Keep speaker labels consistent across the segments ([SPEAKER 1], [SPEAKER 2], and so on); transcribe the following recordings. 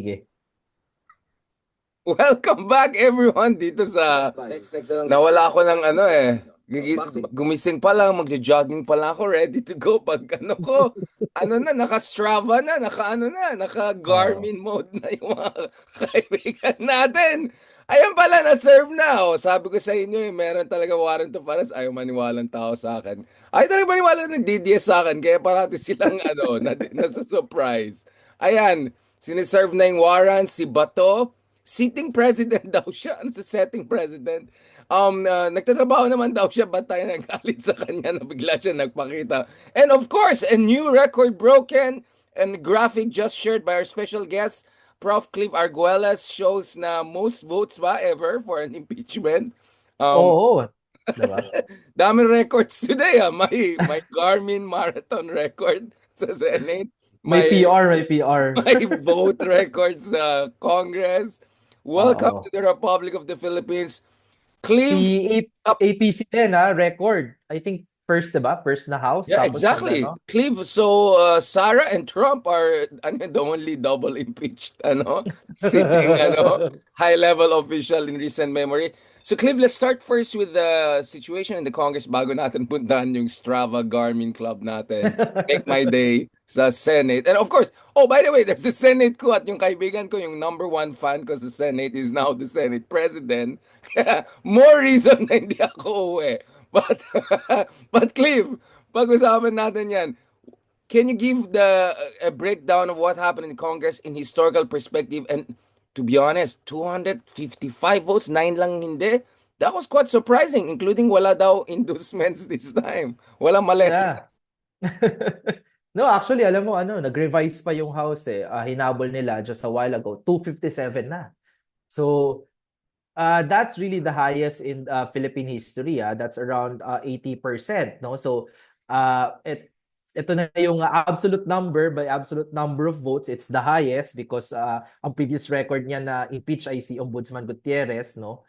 [SPEAKER 1] narinig eh.
[SPEAKER 2] Welcome back everyone dito sa nawala ako ng ano gumising pa lang, magjo-jogging pa lang ako, ready to go pag ano ko. Ano na, naka-Strava na, naka-Garmin mode na yung mga kaibigan natin. Ayan pala, na-serve na. Oh, sabi ko sa inyo, meron talaga warrant of arrest. Ayaw maniwalang tao sa akin. Ay talaga maniwala ng DDS sa akin, kaya parati silang nasa surprise. Ayan, siniserve na yung warrant, si Bato. Sitting president daw siya. Ano sa setting president? Nagtatrabaho naman daw siya. Ba't tayo nagalit sa kanya na bigla siya nagpakita? And of course, a new record broken and graphic just shared by our special guest, Prof. Cliff Arguelles, shows na most votes ba ever for an impeachment. Um,
[SPEAKER 1] Oo, 'di ba?
[SPEAKER 2] Daming records today. May Garmin marathon record sa Senate.
[SPEAKER 1] May
[SPEAKER 2] May
[SPEAKER 1] PR, may PR.
[SPEAKER 2] may vote records sa Congress. Welcome to
[SPEAKER 1] Oo.
[SPEAKER 2] the Republic of the Philippines.
[SPEAKER 1] Si
[SPEAKER 2] Clive, up.
[SPEAKER 1] APC din record. I think first 'di ba? First na house
[SPEAKER 2] Yeah,
[SPEAKER 1] tapos
[SPEAKER 2] exactly.
[SPEAKER 1] nag-ano.
[SPEAKER 2] Clive, so Sarah and Trump are the only double impeached sitting high-level official in recent memory. So Clive, let's start first with the situation in the Congress bago natin puntahan yung Strava Garmin Club natin. Make my day sa Senate. And of course, oh, by the way, there's the Senate ko at yung kaibigan ko, yung number one fan ko sa Senate is now the Senate President. Kaya more reason na hindi ako uwi. But, but Clive, pag-usapan natin yan. Can you give a breakdown of what happened in Congress in historical perspective? And to be honest, 255 votes, 9 lang hindi. That was quite surprising, including wala daw inducements this time. Wala maleta.
[SPEAKER 1] Yeah. No, actually, alam mo nag-revise pa yung house eh. Hinabol nila just a while ago, 257 na. So, that's really the highest in Philippine history. That's around 80%, no? So, ito na yung absolute number by absolute number of votes. It's the highest because ang previous record niya na impeach ay si Ombudsman Gutierrez, no?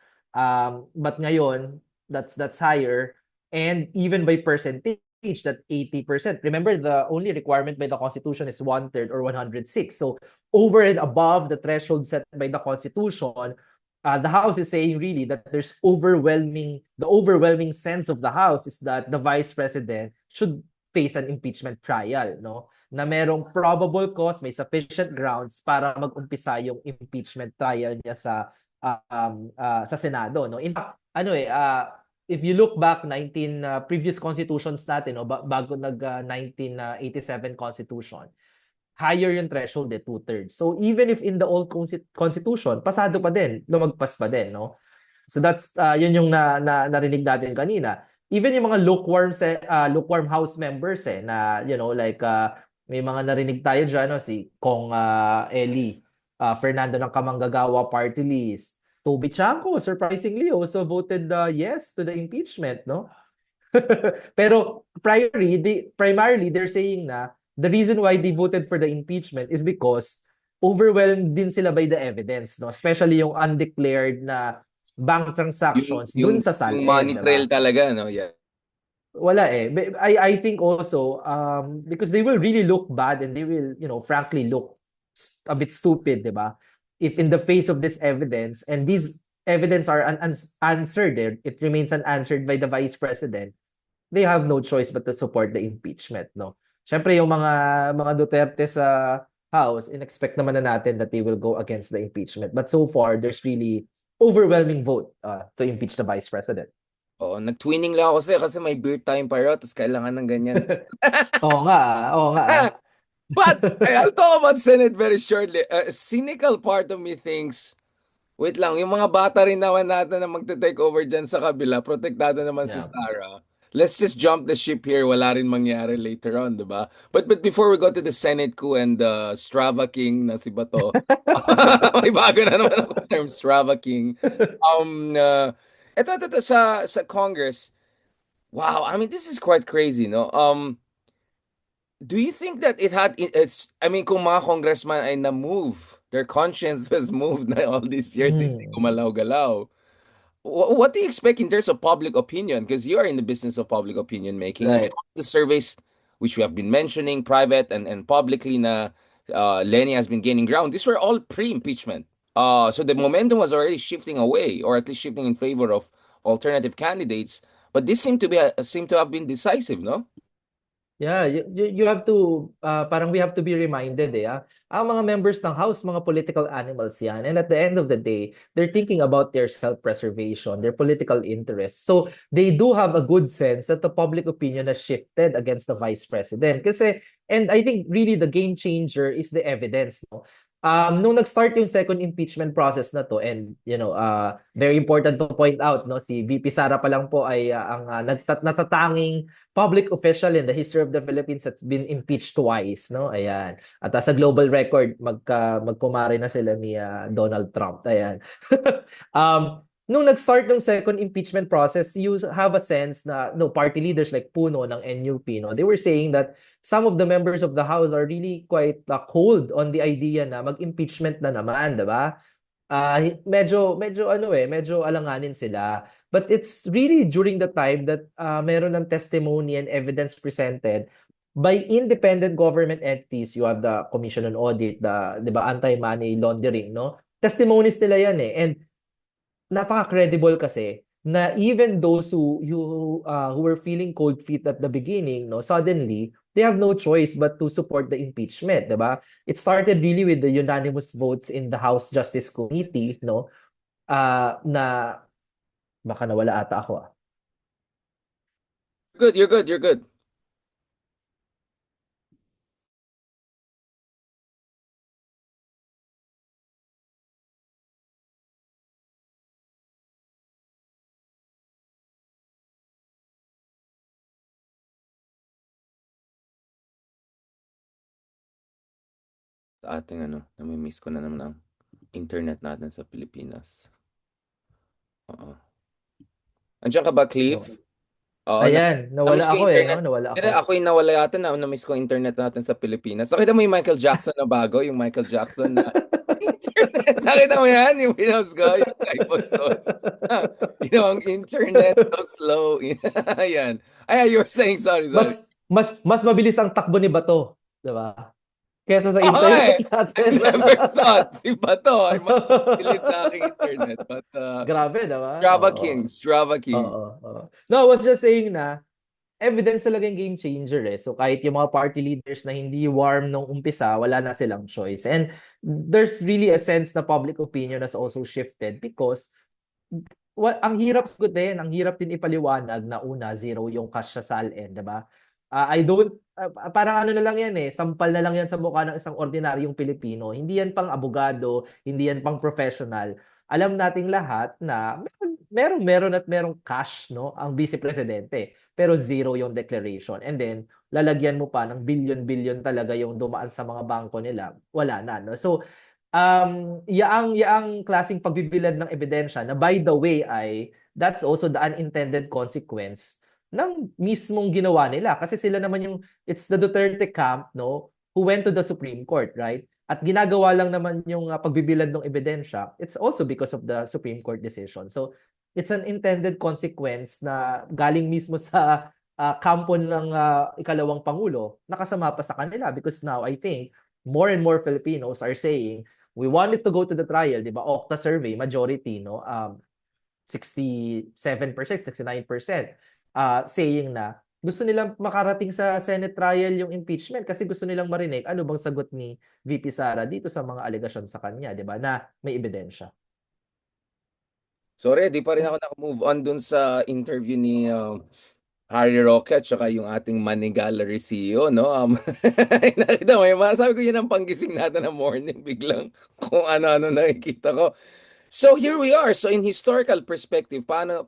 [SPEAKER 1] But ngayon, that's higher, and even by percentage, that 80%. Remember, the only requirement by the Constitution is 1/3 or 106. So, over and above the threshold set by the Constitution, the House is saying really that the overwhelming sense of the House is that the Vice President should face an impeachment trial, no? Na merong probable cause, may sufficient grounds para mag-umpisa yung impeachment trial niya sa Senado, no? In fact, if you look back 19 previous constitutions natin, no, bago nag 1987 constitution, higher yung threshold 2/3. So even if in the old constitution, pasado pa din, lumagpas pa din, no? So that's yun yung narinig natin kanina. Even yung mga lukewarm House members na like may mga narinig tayo diyan, no, si Kong Eli Fernando ng Kamanggagawa Party List. Toby Chanco surprisingly also voted yes to the impeachment, no? Pero primarily they're saying na the reason why they voted for the impeachment is because overwhelmed din sila by the evidence, no? Especially yung undeclared na bank
[SPEAKER 2] Yung,
[SPEAKER 1] transactions
[SPEAKER 2] yung,
[SPEAKER 1] dun sa
[SPEAKER 2] yung
[SPEAKER 1] SALN,
[SPEAKER 2] money
[SPEAKER 1] 'di
[SPEAKER 2] trail
[SPEAKER 1] ba?
[SPEAKER 2] talaga, no? Yeah.
[SPEAKER 1] Wala eh. I think also because they will really look bad, and they will, frankly look a bit stupid, 'di ba? If in the face of this evidence, and these evidence are unanswered, it remains unanswered by the Vice President, they have no choice but to support the impeachment, no? Syempre yung mga Duterte sa House, in-expect naman na natin that they will go against the impeachment. But so far, there's really overwhelming vote to impeach the Vice President.
[SPEAKER 2] Oo, nag-twinning lang ako kasi may beer time pa raw, tapos kailangan ng ganyan.
[SPEAKER 1] Oo nga, oo nga.
[SPEAKER 2] But I'll talk about Senate very shortly. A cynical part of me thinks, wait lang, yung mga bata rin naman natin na magte-take over dyan sa kabila, protektado naman si
[SPEAKER 1] Yeah.
[SPEAKER 2] Sarah. Let's just jump the ship here, wala rin mangyari later on, di ba? But before we go to the Senate coup and Strava King na si Bato, may bago na naman ako term, Strava King. Um, uh, ito sa Congress, wow, I mean, this is quite crazy, no? Do you think that it's, I mean, kung mga congressman ay na-move, their conscience was moved na all these years, hindi
[SPEAKER 1] Hmm.
[SPEAKER 2] gumalaw-galaw. What do you expect in terms of public opinion? Because you are in the business of public opinion making. I mean,
[SPEAKER 1] Right.
[SPEAKER 2] all the surveys which we have been mentioning, private and publicly na Lenny has been gaining ground. These were all pre-impeachment. So the momentum was already shifting away, or at least shifting in favor of alternative candidates. But this seemed to have been decisive, no?
[SPEAKER 1] Yeah, you have to parang we have to be reminded ang mga members ng House, mga political animals yan. And at the end of the day, they're thinking about their self-preservation, their political interests. So they do have a good sense that the public opinion has shifted against the vice president. Kasi, and I think really the game changer is the evidence, no? Nung nag-start yung second impeachment process na to, and very important to point out, no, si VP Sara pa lang po ay ang natatanging public official in the history of the Philippines that's been impeached twice, no? Ayan. At sa global record, magkumare na sila ni Donald Trump. Ayan. Nung nag-start ng second impeachment process, you have a sense na no, party leaders like Puno ng NUP, no, they were saying that some of the members of the House are really quite cold on the idea na mag-impeachment na naman, 'di ba? Medyo alanganin sila. But it's really during the time that meron ng testimony and evidence presented by independent government entities. You have the Commission on Audit, the 'di ba, anti-money laundering, no? Testimonies nila 'yan eh. And napaka-credible kasi na even those who were feeling cold feet at the beginning, no, suddenly they have no choice but to support the impeachment, 'di ba? It started really with the unanimous votes in the House Justice Committee, no? Na baka nawala ata ako.
[SPEAKER 2] Good, you're good, you're good. Sa ating namimiss ko na naman ang internet natin sa Pilipinas. Oo. Andiyan ka ba, Cleve? Oo,
[SPEAKER 1] Ayan, nawala
[SPEAKER 2] na-miss ko
[SPEAKER 1] ako
[SPEAKER 2] yung
[SPEAKER 1] eh,
[SPEAKER 2] internet.
[SPEAKER 1] no? Nawala
[SPEAKER 2] Pero
[SPEAKER 1] ako.
[SPEAKER 2] ako yung nawala yata na-miss ko yung internet natin sa Pilipinas. Nakita mo yung Michael Jackson na bago? Yung Michael Jackson na internet. Nakita mo yan? Yung pinost ko, yung kay Postos. Ang internet so slow. Ayan. Ay, you were saying, sorry.
[SPEAKER 1] Mas mabilis ang takbo ni Bato, 'di ba? Kesa sa
[SPEAKER 2] Okay.
[SPEAKER 1] internet
[SPEAKER 2] I
[SPEAKER 1] natin.
[SPEAKER 2] never thought si Bato ay mas mabilis sa aking internet. But,
[SPEAKER 1] Grabe, 'di ba?
[SPEAKER 2] Strava
[SPEAKER 1] Oo.
[SPEAKER 2] King, Strava King.
[SPEAKER 1] Oo. No, I was just saying na evidence talaga yung game changer eh. So kahit yung mga party leaders na hindi warm nung umpisa, wala na silang choice. And there's really a sense na public opinion has also shifted because ang hirap sagutin, ang hirap din ipaliwanag na una, zero yung cash sa SALN, 'di ba? I don't, parang ano na lang yan eh, sampal na lang yan sa mukha ng isang ordinaryong Pilipino. Hindi yan pang abogado, hindi yan pang professional. Alam nating lahat na meron at merong cash, no, ang vice presidente, pero zero yung declaration. And then, lalagyan mo pa ng billion-billion talaga yung dumaan sa mga bangko nila. Wala na, no? So, yaang klaseng pagbibilad ng ebidensya na by the way that's also the unintended consequence ng mismong ginawa nila kasi sila naman yung it's the Duterte camp, no, who went to the Supreme Court, right? At ginagawa lang naman yung pagbibilad ng ebidensya. It's also because of the Supreme Court decision. So it's an intended consequence na galing mismo sa kampo ng ikalawang pangulo, nakasama pa sa kanila because now I think more and more Filipinos are saying we wanted to go to the trial, 'di ba? Octa survey, majority, no? 67%, 69%, saying na gusto nilang makarating sa Senate trial yung impeachment kasi gusto nilang marinig ano bang sagot ni VP Sara dito sa mga alegasyon sa kanya, 'di ba? Na may ebidensya.
[SPEAKER 2] Sorry, di pa rin ako naka-move on dun sa interview ni Harry Roque at saka yung ating Money Gallery CEO, no? Nakita mo yun, sabi ko yun ang panggising natin ng morning, biglang kung ano-ano nakikita ko. So here we are. So in historical perspective, ano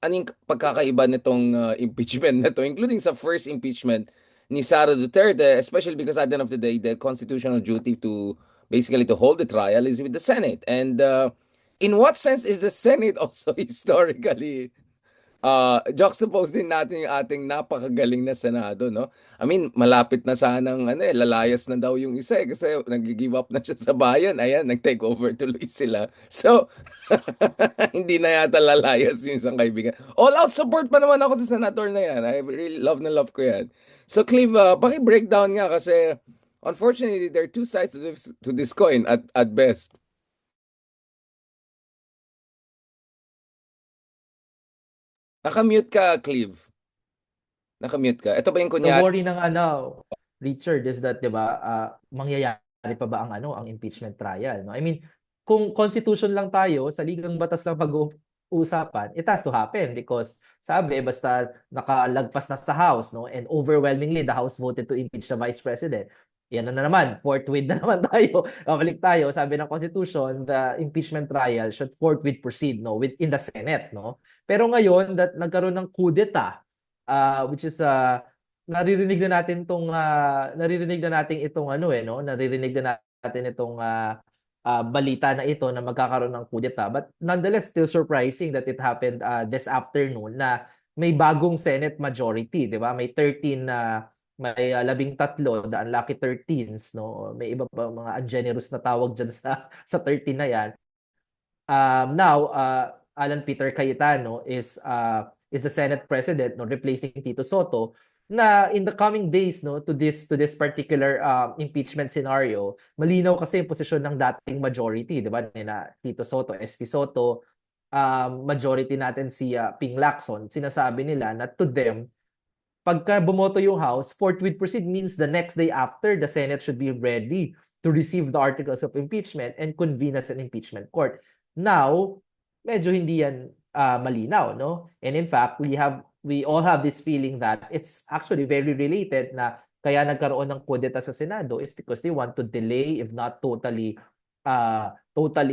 [SPEAKER 2] yung pagkakaiba nitong impeachment na to, including sa first impeachment ni Sara Duterte, especially because at the end of the day, the constitutional duty to basically to hold the trial is with the Senate. And in what sense is the Senate also historically juxtapose din natin yung ating napakagaling na Senado, no? I mean, malapit na sanang lalayas na daw yung isa kasi nag-give up na siya sa bayan. Ayan, nag-take over tuloy sila. So, hindi na yata lalayas yung isang kaibigan. All out support pa naman ako sa senator na yan. I really love na love ko yan. So, Clive, paki-breakdown nga kasi unfortunately, there are two sides to this coin at best. Nakamute ka, Cleve. Nakamute ka. Ito ba yung
[SPEAKER 1] The
[SPEAKER 2] kunyari?
[SPEAKER 1] worry ng Richard, is that, 'di ba, mangyayari pa ba ang impeachment trial, no? I mean, kung constitution lang tayo, sa ligang batas lang pag-uusapan, it has to happen because sabi basta nakalagpas na sa House, no, and overwhelmingly the House voted to impeach the Vice President. Yan na naman, forthwith na naman tayo. Babalik tayo, sabi ng Constitution, the impeachment trial should forthwith proceed, no, within the Senate, no? Pero ngayon that nagkaroon ng coup d'etat, which is naririnig na natin itong naririnig na natin itong balita na ito na magkakaroon ng coup d'etat, but nonetheless still surprising that it happened this afternoon na may bagong Senate majority, 'di ba? May 13 na may 13, the unlucky 13s, no? May iba pa mga ungenerous na tawag diyan sa 13 na 'yan. Now, Alan Peter Cayetano is the Senate President, no, replacing Tito Soto, na in the coming days, no, to this particular impeachment scenario, malinaw kasi yung posisyon ng dating majority, 'di ba? Na Tito Soto, SK Soto, majority natin si Ping Lacson. Sinasabi nila na to them, pagka bumoto yung House, forthwith proceed means the next day after, the Senate should be ready to receive the articles of impeachment and convene as an impeachment court. Now, medyo hindi yan malinaw, no? And in fact, we all have this feeling that it's actually very related na kaya nagkaroon ng coup d'etat sa Senado is because they want to delay, if not totally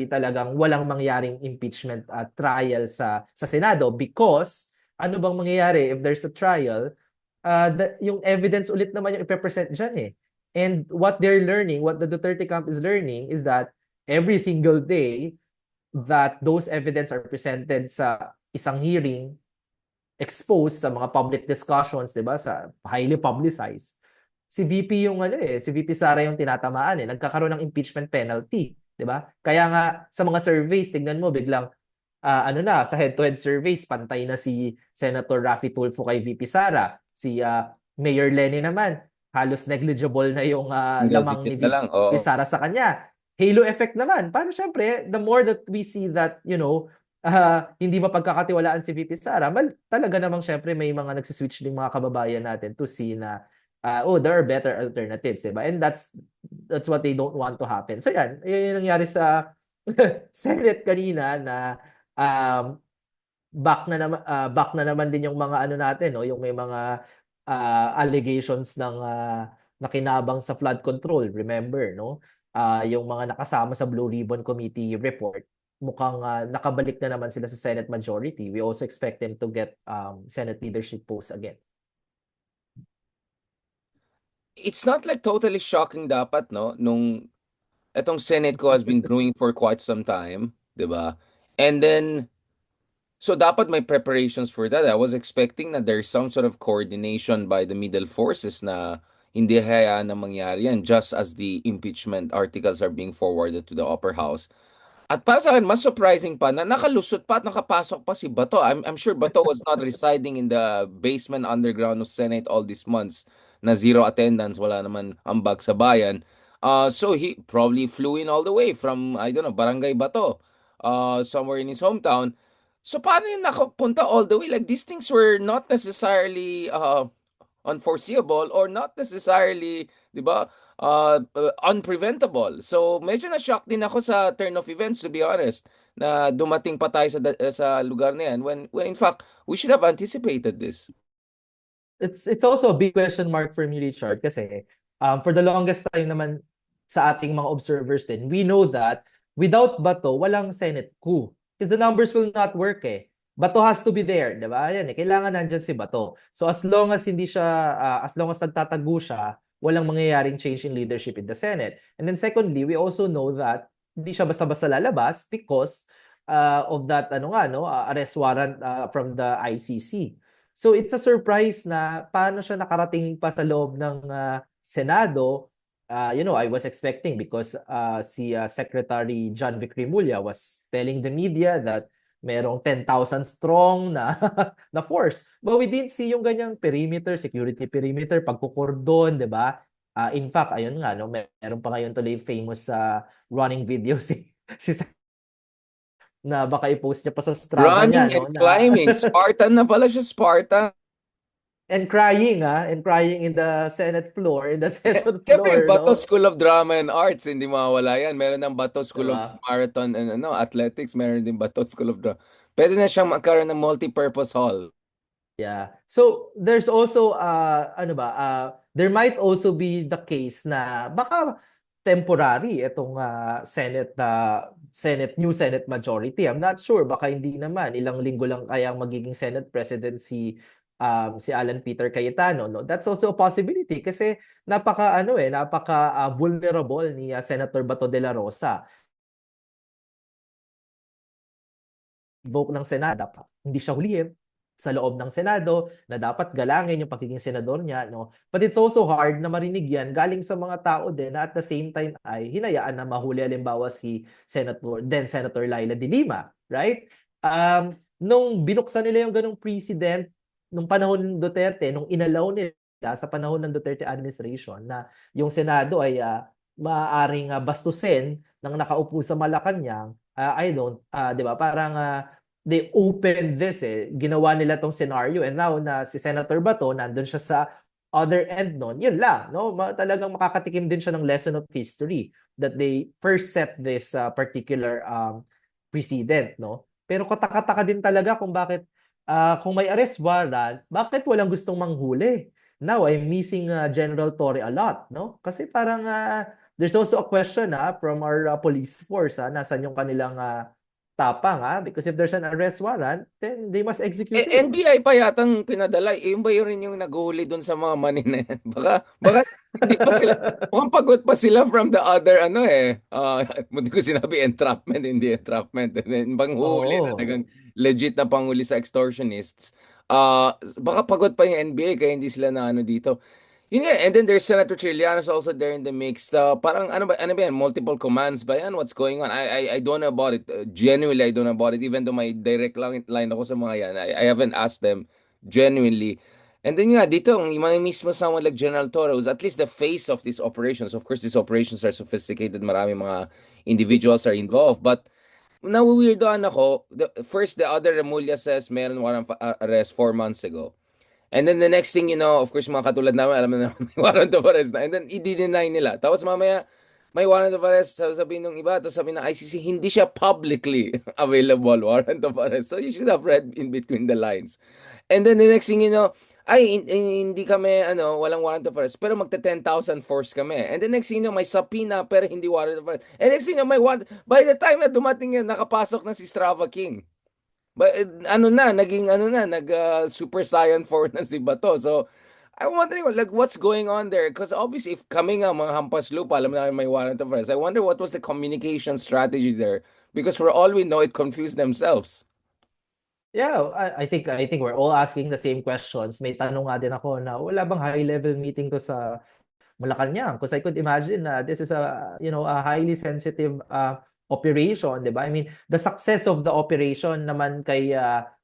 [SPEAKER 1] talagang walang mangyaring impeachment trial sa Senado, because ano bang mangyayari if there's a trial? Yung evidence ulit naman yung ipepresent dyan eh. And what they're learning, what the Duterte camp is learning, is that every single day that those evidence are presented sa isang hearing, exposed sa mga public discussions, 'di ba, sa highly publicized, si VP si VP Sara yung tinatamaan eh. Nagkakaroon ng impeachment penalty, 'di ba? Kaya nga sa mga surveys, tignan mo biglang sa head-to-head surveys, pantay na si Senator Raffy Tulfo kay VP Sara. Si Mayor Lenny naman, halos negligible na yung
[SPEAKER 2] Single
[SPEAKER 1] lamang ni
[SPEAKER 2] digit na lang.
[SPEAKER 1] VP
[SPEAKER 2] Oo.
[SPEAKER 1] Sara sa kanya. Halo effect naman. Paano syempre, the more that we see that, hindi mapagkakatiwalaan si VP Sara, talaga namang syempre may mga nagsiswitch din mga kababayan natin to see na there are better alternatives, diba? And that's what they don't want to happen. So yan, yung nangyari sa Senate kanina na back na naman din yung mga natin, no, yung may mga allegations ng nakinabang sa flood control, remember, no? Yung mga nakasama sa Blue Ribbon Committee report, mukhang nakabalik na naman sila sa Senate majority. We also expect them to get Senate leadership posts again.
[SPEAKER 2] It's not like totally shocking dapat, no? Nung etong Senate ko has been brewing for quite some time, 'di ba? And then, so dapat may preparations for that. I was expecting na there's some sort of coordination by the middle forces na hindi hayaan na mangyari yan just as the impeachment articles are being forwarded to the upper house. At para sa akin, mas surprising pa na nakalusot pa at nakapasok pa si Bato. I'm sure Bato was not residing in the basement underground of Senate all these months na zero attendance, wala naman ambag sa bayan. So he probably flew in all the way from, I don't know, Barangay Bato, somewhere in his hometown. So paano yung nakapunta all the way? Like these things were not necessarily unforeseeable or not necessarily, 'di ba, unpreventable. So medyo na-shock din ako sa turn of events, to be honest, na dumating pa tayo sa lugar na yan when in fact we should have anticipated this.
[SPEAKER 1] It's also a big question mark for me, Richard, kasi for the longest time naman sa ating mga observers din, we know that without Bato, walang Senate coup. Because the numbers will not work eh. Bato has to be there, di ba? Yan eh, kailangan nandyan si Bato. So as long as as long as nagtatago siya, walang mangyayaring change in leadership in the Senate. And then secondly, we also know that hindi siya basta-basta lalabas because of that arrest warrant from the ICC. So it's a surprise na paano siya nakarating pa sa loob ng Senado. I was expecting because si Secretary John Vic Rimulya was telling the media that merong 10,000 strong na na force. But we didn't see yung ganyang perimeter, security perimeter, pagkukordon, 'di ba? In fact, ayun nga, no, meron pa ngayon tuloy famous running video si na baka i-post niya pa sa Strava niya,
[SPEAKER 2] Running
[SPEAKER 1] no,
[SPEAKER 2] and
[SPEAKER 1] na
[SPEAKER 2] climbing. Spartan na pala siya, Spartan.
[SPEAKER 1] and crying in the Senate floor, in the session
[SPEAKER 2] Siyempre,
[SPEAKER 1] floor,
[SPEAKER 2] Bato
[SPEAKER 1] no?
[SPEAKER 2] School of Drama and Arts, hindi mawawala yan. Meron ng Bato School of
[SPEAKER 1] Diba?
[SPEAKER 2] Marathon and Athletics, meron din Bato School of Drama. Pwede na siyang magkaroon ng multi-purpose hall.
[SPEAKER 1] Yeah. So there's also ano ba there might also be the case na baka temporary itong new Senate majority. I'm not sure, baka hindi naman ilang linggo lang kayang magiging Senate President si Alan Peter Cayetano, no. That's also a possibility kasi napaka vulnerable ni Senator Bato de la Rosa. Vote ng Senado, dapat hindi siya hulihin sa loob ng Senado, na dapat galangin yung pagiging senador niya, no? But it's also hard na marinig yan galing sa mga tao din na at the same time ay hinayaan na mahuli halimbawa si Senator Laila de Lima, right? Nung binuksan nila yung ganong precedent nung panahon ng Duterte, nung inalaw nila sa panahon ng Duterte administration na yung Senado ay maaaring bastusin ng nakaupo sa Malacanang, I don't, 'di ba? Parang they opened this ginawa nila tong scenario, and now na si Senator Bato nandun siya sa other end nun, yun lang, no? Talagang makakatikim din siya ng lesson of history that they first set this particular precedent, no? Pero kataka-taka din talaga kung bakit kung may arrest warrant, bakit walang gustong manghuli? Now I'm missing General Torre a lot, no? Kasi parang there's also a question from our police force, nasan yung kanilang tapang, because if there's an arrest warrant, then they must execute it.
[SPEAKER 2] NBI pa yatang pinadala. Yung ba yun yung naghuli dun sa mga money na yan? Baka hindi pa sila, mukhang pagod pa sila from the other, hindi ko sinabi entrapment, hindi entrapment. And then, panghuli na,
[SPEAKER 1] Oo.
[SPEAKER 2] nagang legit na panghuli sa extortionists. Baka pagod pa yung NBI, kaya hindi sila na dito. Yun nga, and then there's Senator Trillanes also there in the mix. Parang ano ba yan? Multiple commands ba yan? What's going on? I don't know about it. Genuinely, I don't know about it. Even though may direct line ako sa mga yan. I haven't asked them genuinely. And then nga, dito, yung mga mismo someone like General Torre who's at least the face of these operations. Of course, these operations are sophisticated. Marami mga individuals are involved. But nawiwirdoan ako. The other Remulla says meron warrant arrest 4 months ago. And then the next thing you know, of course, mga katulad namin, alam na may warrant of arrest na. And then, i-deny nila. Tapos mamaya, may warrant of arrest, sabihin ng iba, tapos sabihin ng ICC, hindi siya publicly available warrant of arrest. So you should have read in between the lines. And then the next thing you know, hindi kami, walang warrant of arrest, pero magta 10,000 force kami. And the next thing you know, may subpoena, pero hindi warrant of arrest. And next thing you know, may warrant. By the time na dumating yan, nakapasok na si Strava King. But Super Saiyan 4 na si Bato. So, I'm wondering like what's going on there, because obviously if kami nga mga hampas lupa, alam namin may warrant of arrest. I wonder what was the communication strategy there, because for all we know, it confused themselves.
[SPEAKER 1] Yeah, I think we're all asking the same questions. May tanong nga din ako na wala bang high-level meeting to sa Malacanang? Because I could imagine na this is a highly sensitive operation, di ba? I mean, the success of the operation naman kay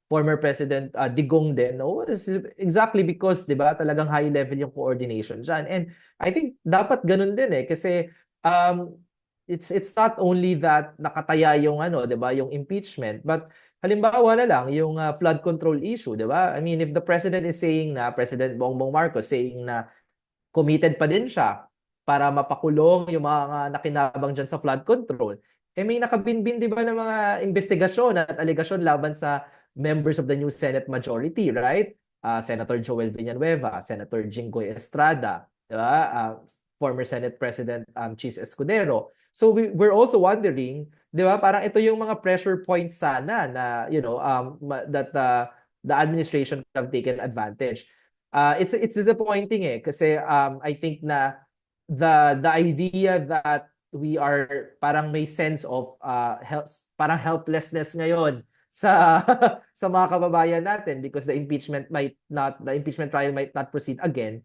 [SPEAKER 1] former President Digong din, no, is exactly because, di ba, talagang high level yung coordination dyan. And I think dapat ganun din kasi it's not only that nakataya yung di ba, yung impeachment, but halimbawa na lang yung flood control issue, di ba? I mean, if the president is saying na, President Bongbong Marcos saying na committed pa din siya para mapakulong yung mga nakinabang dyan sa flood control, may nakabinbin, di ba, ng mga investigasyon at aligasyon laban sa members of the new Senate majority, right? Senator Joel Villanueva, Senator Jinggoy Estrada, di ba? Former Senate President Chis Escudero. So we're also wondering, di ba, parang ito yung mga pressure points sana na, that the administration have taken advantage. It's disappointing kasi I think na the idea that we are parang may sense of parang helplessness ngayon sa sa mga kababayan natin because the impeachment trial might not proceed again.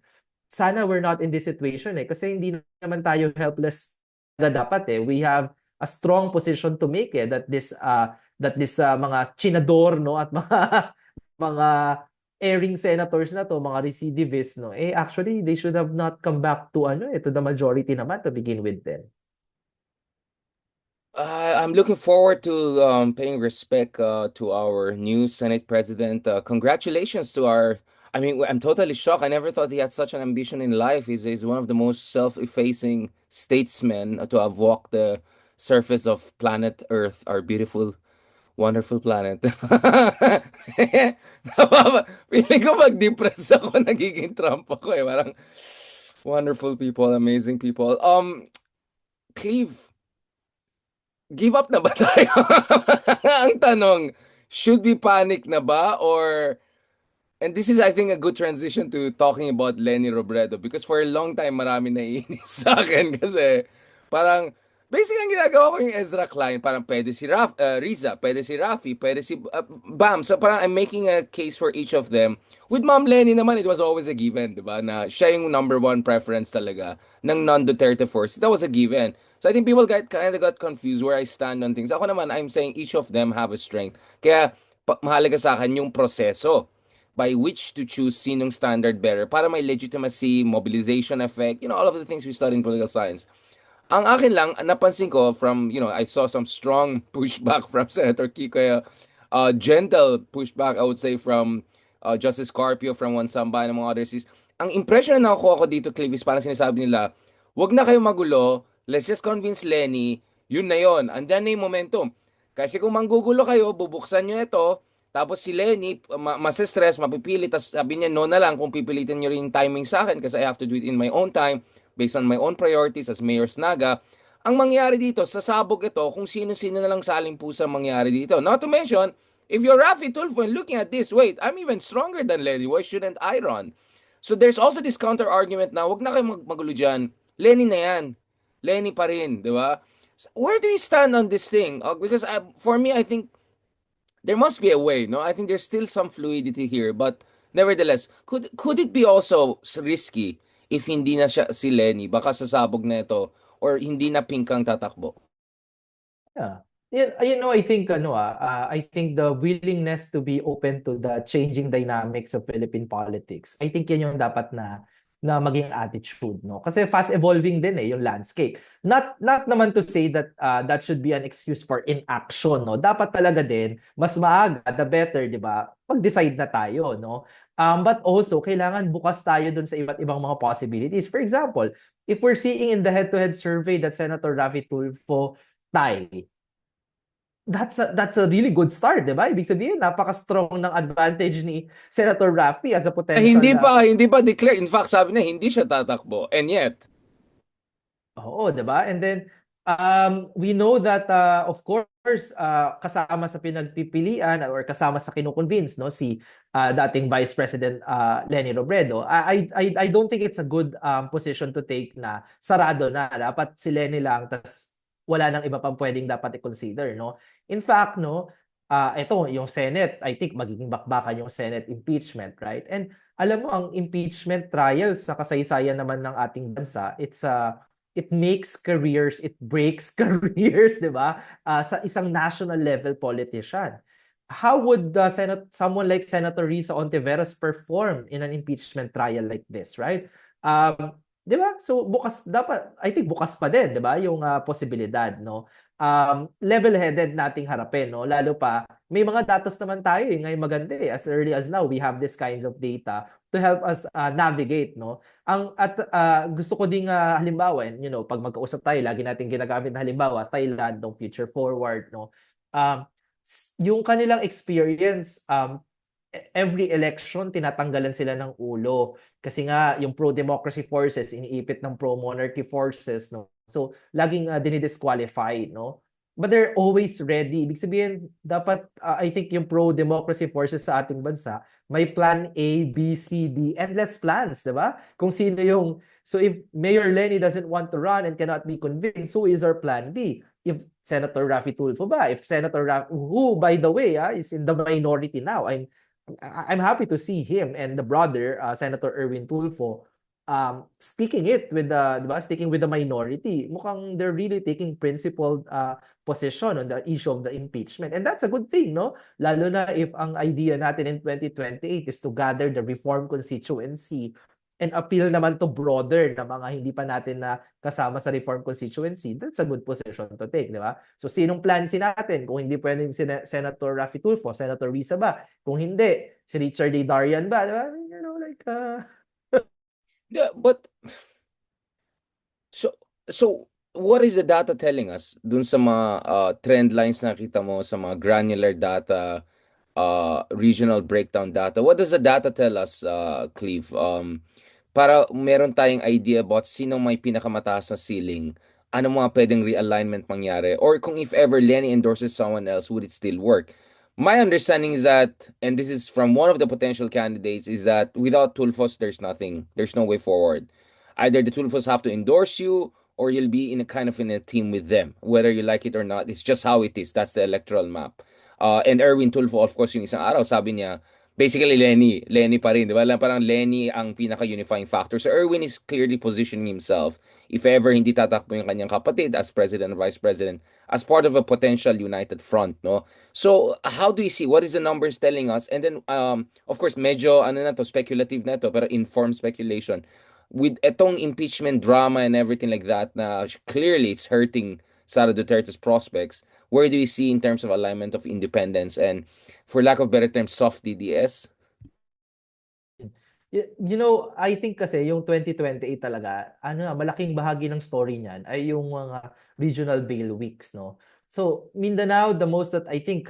[SPEAKER 1] Sana we're not in this situation kasi hindi naman tayo helpless dapat we have a strong position to make that this mga chinador, no, at mga erring senators na to, mga recidivists, no, actually, they should have not come back to, to the majority naman to begin with then.
[SPEAKER 2] I'm looking forward to paying respect to our new Senate President. Congratulations to our. I mean, I'm totally shocked. I never thought he had such an ambition in life. He's one of the most self-effacing statesmen to have walked the surface of planet Earth, our beautiful, wonderful planet. Feeling ko mag-depress ako, nagiging Trump ako eh. Parang wonderful people, amazing people. Cleve, give up na ba tayo? Ang tanong, should we panic na ba? Or, and this is I think a good transition to talking about Lenny Robredo because for a long time marami naiinis sa akin kasi parang basically ang ginagawa ko yung Ezra Klein, parang pwede si Riza, pwede si Rafi, pwede si Bam. So parang I'm making a case for each of them. With Ma'am Lenny naman, it was always a given, di ba? Na siya yung number one preference talaga ng non-Duterte force. That was a given. So I think people kind of got confused where I stand on things. Ako naman, I'm saying each of them have a strength. Kaya mahalaga sa akin yung proseso by which to choose sinong standard bearer para may legitimacy, mobilization effect, all of the things we study in political science. Ang akin lang, napansin ko from, I saw some strong pushback from Senator Kiko, gentle pushback, I would say, from Justice Carpio, from Juan Samba, and mga others is, ang impression na nakuha ko dito, Clive, is parang sinasabi nila, wag na kayo magulo, let's just convince Lenny, yun na yun, andyan na yung momentum. Kasi kung manggugulo kayo, bubuksan nyo ito, tapos si Lenny, masistress, mapipilit, tapos sabi niya, no na lang kung pipilitin nyo rin yung timing sa akin kasi I have to do it in my own time, based on my own priorities as Mayor's Naga. Ang mangyari dito, sasabog ito kung sino-sino na lang saling pusa mangyari dito. Not to mention, if you're Rafi Tulfo and looking at this, wait, I'm even stronger than Lenny, why shouldn't I run? So there's also this counter-argument na, wag na kayo magulo dyan, Lenny na yan. Lenny pa rin, di ba? So where do you stand on this thing? Because for me, I think there must be a way, no? I think there's still some fluidity here, but nevertheless, could it be also risky if hindi na siya si Lenny, baka sasabog na ito or hindi na Pingkang tatakbo?
[SPEAKER 1] Yeah. I think I think the willingness to be open to the changing dynamics of Philippine politics. I think yan yung dapat na maging attitude, no? Kasi fast evolving din yung landscape. Not naman to say that that should be an excuse for inaction, no? Dapat talaga din mas maaga, the better, 'di ba? Mag-decide na tayo, no? But also kailangan bukas tayo dun sa iba't ibang mga possibilities. For example, if we're seeing in the head-to-head survey that Senator Raffy Tulfo tie, that's a really good start, 'di ba? Ibig sabihin, napaka-strong ng advantage ni Senator Raffy as a potential
[SPEAKER 2] Hindi pa declare. In fact, sabi niya hindi siya tatakbo. And yet,
[SPEAKER 1] Oo, 'di ba? And then we know that of course kasama sa pinagpipilian or kasama sa kino-convince, no, si dating Vice President Lenny Robredo. I don't think it's a good position to take na sarado na dapat si Lenny lang tas wala nang iba pang pwedeng dapat i-consider, no? In fact, no, ito yung Senate, I think magiging bakbakan yung Senate impeachment, right? And alam mo ang impeachment trials sa kasaysayan naman ng ating bansa, it makes careers, it breaks careers, 'di ba? Sa isang national level politician. How would someone like Senator Risa Ontiveros perform in an impeachment trial like this, right? 'Di ba? So bukas dapat, I think bukas pa din, 'di ba? Yung posibilidad, no? Level-headed nating harapin, no? Lalo pa may mga datos naman tayo ngayon maganda as early as now we have this kinds of data to help us navigate, no? Gusto ko ding halimbawa, pag magkausap tayo, lagi natin ginagamit na halimbawa, Thailand, no, future forward, no? Yung kanilang experience, every election tinatanggalan sila ng ulo kasi nga yung pro-democracy forces iniipit ng pro-monarchy forces, no? So laging dinidisqualify, no? But they're always ready. Ibig sabihin, dapat I think yung pro-democracy forces sa ating bansa may plan A, B, C, D, endless plans, di ba? Kung sino yung... So if Mayor Lenny doesn't want to run and cannot be convinced, who is our plan B? If Senator Raffy Tulfo ba? If Senator Raffy, who, by the way, is in the minority now. I'm happy to see him and the brother, Senator Erwin Tulfo, sticking with the minority, mukhang they're really taking principled position on the issue of the impeachment. And that's a good thing, no? Lalo na if ang idea natin in 2028 is to gather the reform constituency and appeal naman to broader na mga hindi pa natin na kasama sa reform constituency, that's a good position to take, di ba? So sinong plan natin? Kung hindi pwedeng Senator Raffy Tulfo, Senator Risa ba? Kung hindi, si Richard A. Darian ba? Di ba? You know, like,
[SPEAKER 2] Yeah, but so what is the data telling us dun sa mga trend lines na kita mo sa mga granular data, regional breakdown data? What does the data tell us, Cleve? Para meron tayong idea about sino may pinakamataas na ceiling, ano mga pwedeng realignment mangyari, or kung if ever Lenny endorses someone else, would it still work? My understanding is that, and this is from one of the potential candidates, is that without Tulfos, there's nothing. There's no way forward. Either the Tulfos have to endorse you, or you'll be in a team with them, whether you like it or not. It's just how it is. That's the electoral map. And Erwin Tulfo, of course, yung isang araw, sabi niya, basically Lenny pa rin, di ba? Parang Lenny ang pinaka-unifying factor. So Erwin is clearly positioning himself, if ever hindi tatakbo yung kanyang kapatid as president or vice president, as part of a potential united front, no? So how do you see, what is the numbers telling us? And then, of course, medyo, ano na to, speculative na to, pero informed speculation. With etong impeachment drama and everything like that, na clearly it's hurting Sara Duterte's prospects, where do you see in terms of alignment of independence and, for lack of better term, soft DDS?
[SPEAKER 1] You know, I think kasi yung 2028 talaga, malaking bahagi ng story niyan ay yung mga regional bailiwicks, no? So, Mindanao, the most that I think,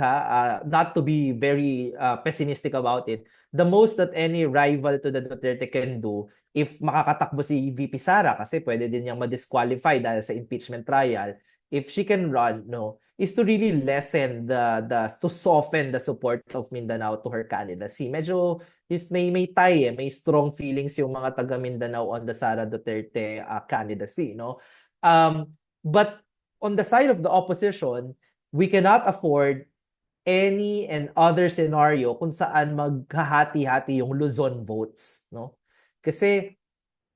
[SPEAKER 1] not to be very pessimistic about it, the most that any rival to the Duterte can do, if makakatakbo si VP Sara, kasi pwede din niyang ma-disqualify dahil sa impeachment trial, if she can run, no, is to really lessen to soften the support of Mindanao to her candidacy. Medyo may tie, may strong feelings yung mga taga Mindanao on the Sara Duterte candidacy, no? But on the side of the opposition, we cannot afford any and other scenario kung saan maghahati-hati yung Luzon votes, no? Kasi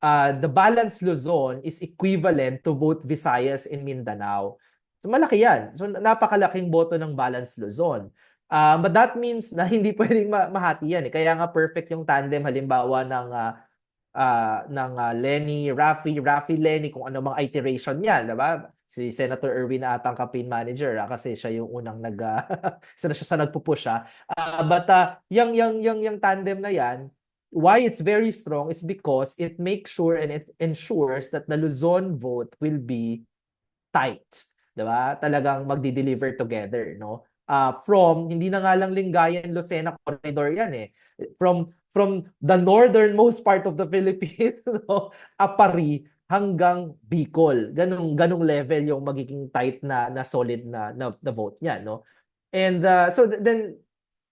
[SPEAKER 1] the balanced Luzon is equivalent to both Visayas and Mindanao. So, malaki yan. So, napakalaking boto ng balanced Luzon. But that means na hindi pwedeng mahati yan. Kaya nga perfect yung tandem halimbawa ng Lenny, Raffy, Lenny, kung ano mang iteration niya, diba? Si Senator Erwin na atang campaign manager kasi siya yung unang siya sa nagpupush siya. But yung tandem na yan, why it's very strong is because it makes sure and it ensures that the Luzon vote will be tight. Diba? Talagang magdi-deliver together, no? From hindi na nga lang Lingayen Lucena corridor yan eh. From the northernmost part of the Philippines, no, Apari hanggang Bicol. Ganong level yung magiging tight na solid na vote niya, no? And so then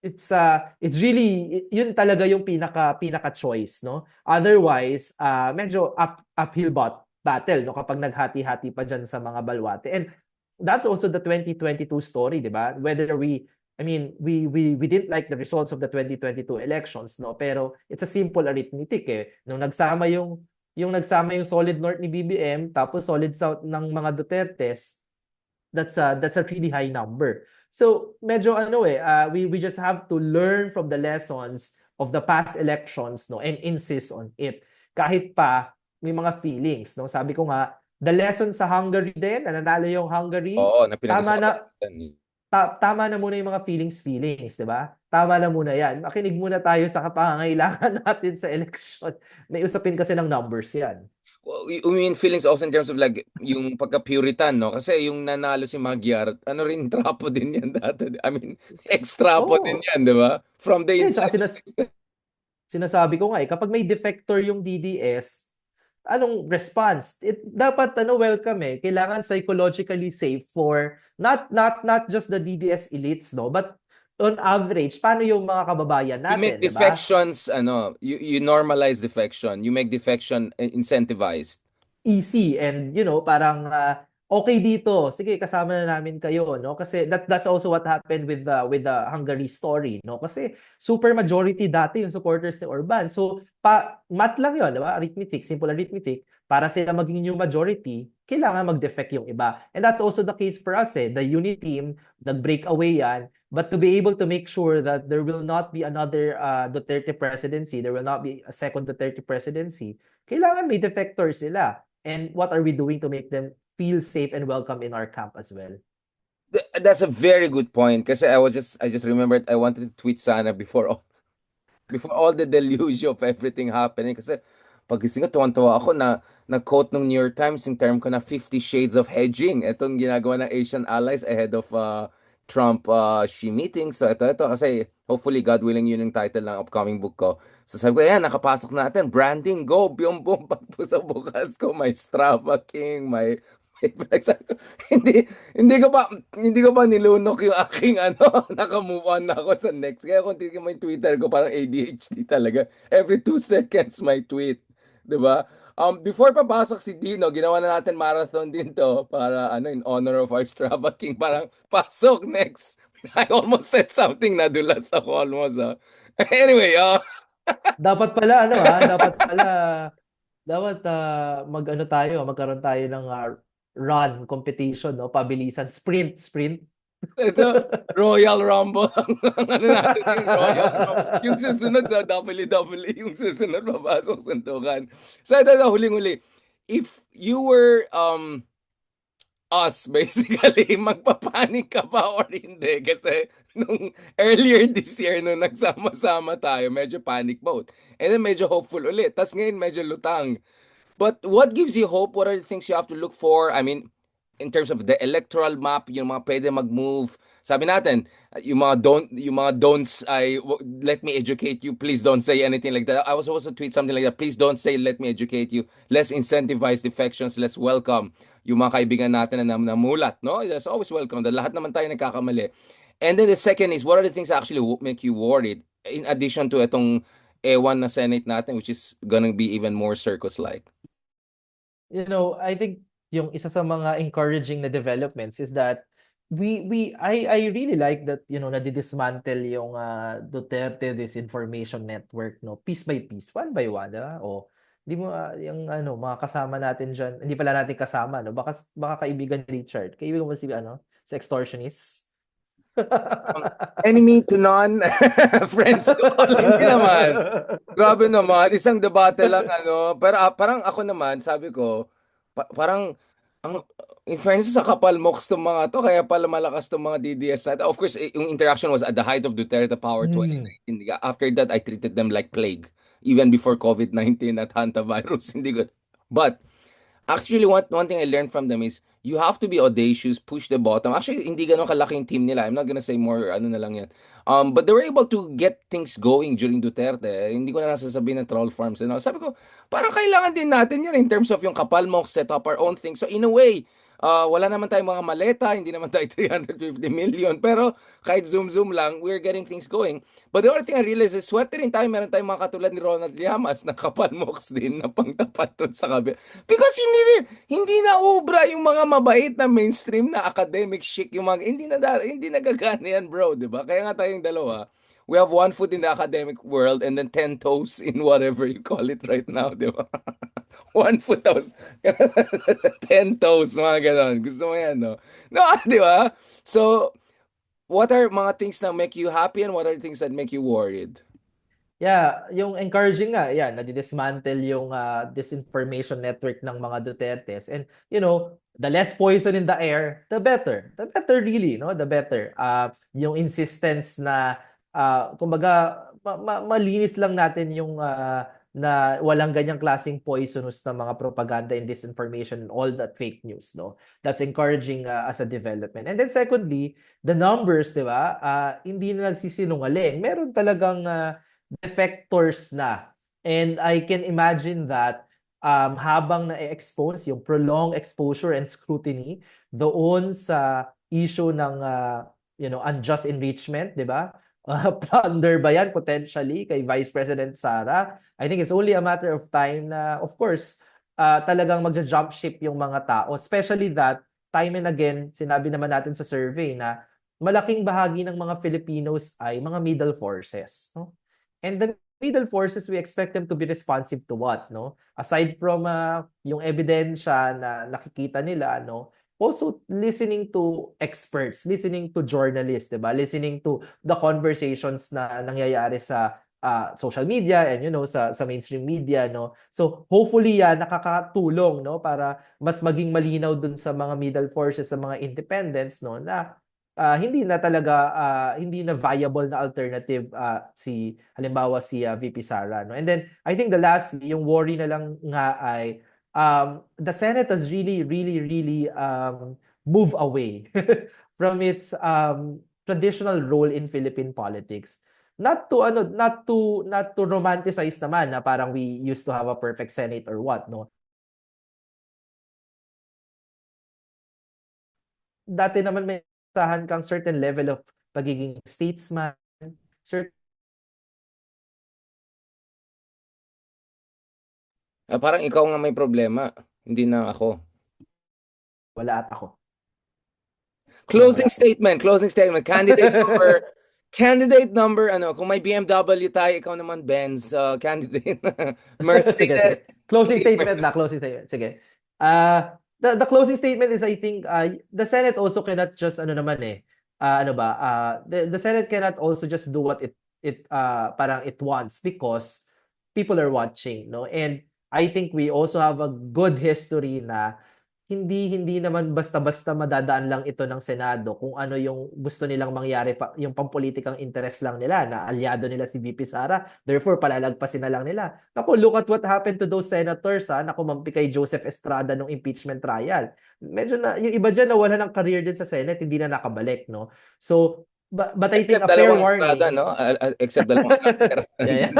[SPEAKER 1] it's really yun talaga yung pinaka choice, no? Otherwise, medyo uphill battle, no, kapag naghati-hati pa diyan sa mga balwate. And that's also the 2022 story, di ba? Whether we didn't like the results of the 2022 elections, no? Pero it's a simple arithmetic eh. Nung nagsama yung Solid North ni BBM tapos Solid South ng mga Dutertes, that's a really high number. So medyo we just have to learn from the lessons of the past elections, no, and insist on it. Kahit pa may mga feelings, no? Sabi ko nga, the lesson sa Hungary din, na nanalo yung Hungary,
[SPEAKER 2] Oo, na
[SPEAKER 1] tama na muna yung mga feelings, di ba? Tama na muna yan. Makinig muna tayo sa kapangangailangan natin sa election. May usapin kasi ng numbers yan.
[SPEAKER 2] Well, you mean feelings also in terms of like yung pagka-Puritan, no? Kasi yung nanalo si Magyar, ano rin, trapo din yan dati. I mean, ex-trapo din yan, di ba? From the inside.
[SPEAKER 1] Sinasabi ko nga kapag may defector yung DDS, anong response? Dapat welcome eh. Kailangan psychologically safe for not just the DDS elites, no, but on average, paano yung mga kababayan natin,
[SPEAKER 2] you make defections, diba? You normalize defection. You make defection incentivized.
[SPEAKER 1] Easy and parang okay dito, sige kasama na namin kayo, no? Kasi that's also what happened with the Hungary story, no? Kasi super majority dati yung supporters ni Orban. So math lang 'yon, di ba? Arithmetic, simple arithmetic. Para sila maging new majority, kailangan mag-defect yung iba. And that's also the case for us, eh. The unit team, nag-breakaway yan. But to be able to make sure that there will not be another Duterte presidency, there will not be a second Duterte presidency, kailangan may defectors sila. And what are we doing to make them feel safe and welcome in our camp as well?
[SPEAKER 2] That's a very good point kasi I just remembered I wanted to tweet sana before all the deluge of everything happening kasi pagising ko tuwan-tuwa ako na nag-quote ng New York Times yung term ko na 50 shades of hedging. Itong ginagawa ng Asian allies ahead of Trump Xi meeting. So ito kasi hopefully God willing yun yung title ng upcoming book ko. So sabi ko, ayan, nakapasok natin. Branding, go! Biyom bum pagpusa bukas ko. May Strava King, may sabi ko, hindi hindi ko pa nilunok yung aking naka-move on na ako sa next. Kaya kung tignan mo yung Twitter ko, parang ADHD talaga. Every 2 seconds may tweet. 'Di ba? Before papasok si Dino, ginawa na natin marathon din to para in honor of our Strava King. Parang pasok next. I almost said something nadulas ako almost. Anyway,
[SPEAKER 1] Dapat pala dapat mag-ano tayo, magkaroon tayo ng run competition, no? Pabilisan, sprint.
[SPEAKER 2] ito, Royal Rumble ang natin yung Royal Rumble. Yung susunod sa WWE, yung susunod papasok suntukan. So ito na huling-huli. If you were us basically, magpapanik ka ba or hindi? Kasi nung earlier this year, nung nagsama-sama tayo, medyo panic mode. And then medyo hopeful ulit. Tapos ngayon medyo lutang. But what gives you hope? What are the things you have to look for? I mean, in terms of the electoral map, yung mga pwede mag-move. Sabi natin, yung mga don'ts let me educate you. Please don't say anything like that. I was supposed to tweet something like that. Please don't say let me educate you. Let's incentivize defections. Let's welcome yung mga kaibigan natin na namulat, no? That's always welcome. Lahat naman tayo nagkakamali. And then the second is, what are the things that actually make you worried? In addition to itong ewan na Senate natin, which is gonna be even more circus-like.
[SPEAKER 1] I think yung isa sa mga encouraging na developments is that I really like that, nadidismantle yung Duterte disinformation network, no, piece by piece, one by one, o hindi mo yung mga kasama natin diyan, hindi pala natin kasama, no, baka kaibigan ni Richard, kaibigan mo si extortionist.
[SPEAKER 2] Enemy to none, friends ko. Hindi naman. Grabe naman, isang debate lang pero parang ako naman, sabi ko, parang ang in fairness sa kapal moks tong mga to, kaya pala malakas tong mga DDS natin. Of course, yung interaction was at the height of Duterte Power
[SPEAKER 1] Hmm.
[SPEAKER 2] 2019. After that, I treated them like plague. Even before COVID-19 at hantavirus, hindi good. But actually, one thing I learned from them is you have to be audacious, push the bottom. Actually, hindi ganun kalaki yung team nila. I'm not gonna say more, na lang yan. But they were able to get things going during Duterte. Hindi ko na nasasabihin ng troll farms and all. Sabi ko, parang kailangan din natin yan in terms of yung kapal mo, set up our own thing. So in a way, wala naman tayong mga maleta, hindi naman tayo 350 million. Pero kahit zoom-zoom lang, we're getting things going. But the other thing I realized is, swerte rin tayo, meron tayong mga katulad ni Ronald Llamas na kapal moks din na pangtapat dun sa kabila. Because hindi na ubra yung mga mabait na mainstream na academic chic, yung mga hindi nagagana yan, bro, 'di ba? Kaya nga tayong dalawa, we have one foot in the academic world and then 10 toes in whatever you call it right now, 'di ba? One foot toes. 10 toes, mga ganon. Gusto mo yan, no? No, 'di ba? So, what are mga things that make you happy and what are things that make you worried?
[SPEAKER 1] Yeah, yung encouraging nga, yeah, nadidismantle yung disinformation network ng mga Dutertes. And, the less poison in the air, the better. The better really, no? The better. Yung insistence na, kumbaga, malinis lang natin yung na walang ganyang klaseng poisonous na mga propaganda and disinformation and all that fake news, no? That's encouraging as a development. And then secondly, the numbers, di ba? Hindi na nagsisinungaling. Meron talagang defectors na. And I can imagine that habang na-expose yung prolonged exposure and scrutiny doon sa issue ng unjust enrichment, 'di ba? Plunder ba yan potentially kay Vice President Sara? I think it's only a matter of time na, of course, talagang magja-jump ship yung mga tao, especially that time and again, sinabi naman natin sa survey na malaking bahagi ng mga Filipinos ay mga middle forces, no? And the middle forces, we expect them to be responsive to what, no? Aside from yung ebidensya na nakikita nila, no? Also listening to experts, listening to journalists, 'di ba? Listening to the conversations na nangyayari sa social media and sa mainstream media, no? So hopefully nakakatulong, no, para mas maging malinaw dun sa mga middle forces, sa mga independents, no, na hindi na viable na alternative halimbawa si VP Sara, no. And then I think the last yung worry na lang nga ay the Senate has really really really move away from its traditional role in Philippine politics. Not to romanticize naman na parang we used to have a perfect Senate or what, no. Dati naman may asahan kang certain level of pagiging statesman, certain
[SPEAKER 2] Parang ikaw nga may problema, hindi na ako.
[SPEAKER 1] wala at ako.
[SPEAKER 2] Closing statement. Candidate number, kung may BMW tayo, ikaw naman Benz, candidate. Mercedes.
[SPEAKER 1] Sige. Closing statement. Sige. The closing statement is, I think, the Senate also cannot just the Senate cannot also just do what it parang it wants because people are watching, no? And I think we also have a good history na hindi naman basta-basta madadaan lang ito ng Senado kung ano yung gusto nilang mangyari, yung pampolitikang interest lang nila na aliado nila si VP Sara, therefore palalagpasin na lang nila. Naku, look at what happened to those senators na kumampi kay Joseph Estrada nung impeachment trial. Medyo na yung iba diyan nawala ng career din sa Senate, hindi na nakabalik, no? So but I think
[SPEAKER 2] Except
[SPEAKER 1] a fair
[SPEAKER 2] dalawang
[SPEAKER 1] warning.
[SPEAKER 2] Estrada, no? Except dalawang Estrada.
[SPEAKER 1] Yeah.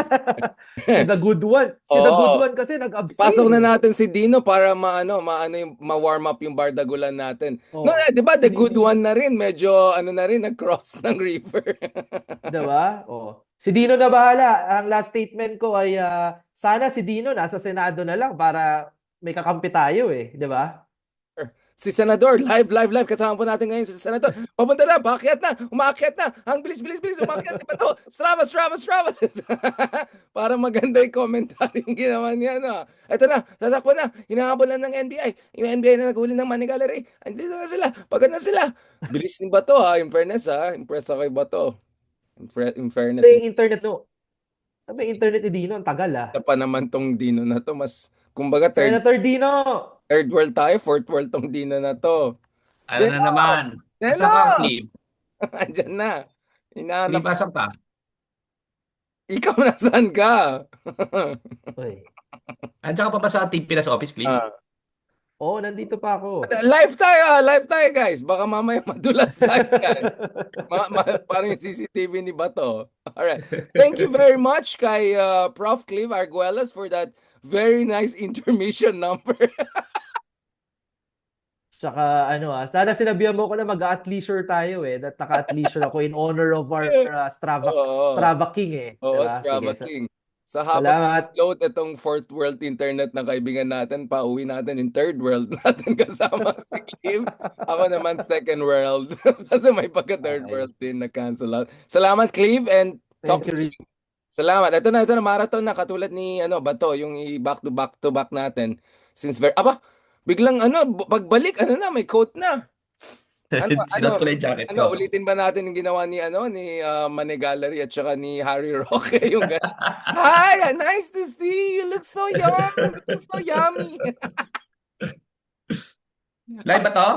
[SPEAKER 1] Si the good one. Si the good one kasi nag-abstain.
[SPEAKER 2] Pasok na natin si Dino para ma-warm up yung bardagulan natin.
[SPEAKER 1] Oh.
[SPEAKER 2] No, 'di ba? The good one na rin, medyo na rin nag-cross ng river.
[SPEAKER 1] 'Di ba? Oh. Si Dino na bahala. Ang last statement ko ay sana si Dino nasa Senado na lang para may kakampi tayo 'di ba?
[SPEAKER 2] Si Senador, live. Kasama po natin ngayon si Senador. Papunta na, umaakyat na. Ang bilis, umaakyat si Bato. Strava. Para maganda yung commentary yung ginawa niya, no? Ito na, tatakbo na. Hinahabol na ng NBI. Yung NBI na naghuli ng money gallery. Andito na sila, pagod na sila. Bilis ni Bato, in fairness, impressed ako kay Bato. In fairness.
[SPEAKER 1] May internet no. May internet ni Dino, ang tagal
[SPEAKER 2] Ito pa naman tong Dino na to, mas, kumbaga,
[SPEAKER 1] Senator Dino!
[SPEAKER 2] third world tayo, fourth world tong Dino na to.
[SPEAKER 3] Ano na naman?
[SPEAKER 2] Dino!
[SPEAKER 3] Asa ka, Clive?
[SPEAKER 2] Andyan na.
[SPEAKER 3] Clive, asan ka?
[SPEAKER 2] Ikaw nasaan ka?
[SPEAKER 1] Uy.
[SPEAKER 3] Andiyan ka pa ba sa Team Pinas office, Clive?
[SPEAKER 1] Nandito pa ako.
[SPEAKER 2] Live tayo guys. Baka mamaya madulas tayo yan. Parang yung CCTV ni Bato. Alright. Thank you very much kay Prof. Clive Arguelles for that very nice intermission number.
[SPEAKER 1] Tsaka sana sinabihan mo ko na mag-athleisure tayo That naka-athleisure ako in honor of our Strava King
[SPEAKER 2] Oo,
[SPEAKER 1] diba?
[SPEAKER 2] Strava
[SPEAKER 1] Sige,
[SPEAKER 2] King. Sa habang load itong fourth world internet na kaibigan natin, pauwi natin in third world natin kasama si Clive. Ako naman second world. Kasi may pagka-third world din na cancel out. Salamat Clive and talk to you. Salamat. Ito na marathon na katulad ni Bato, yung back to back natin. Biglang pagbalik may coat na.
[SPEAKER 3] Sinot ko lang yung jacket ko.
[SPEAKER 2] Ulitin ba natin yung ginawa ni Money Gallery at saka ni Harry Roque yung Hi, nice to see you. Look so young. You look so yummy.
[SPEAKER 3] Live ba to?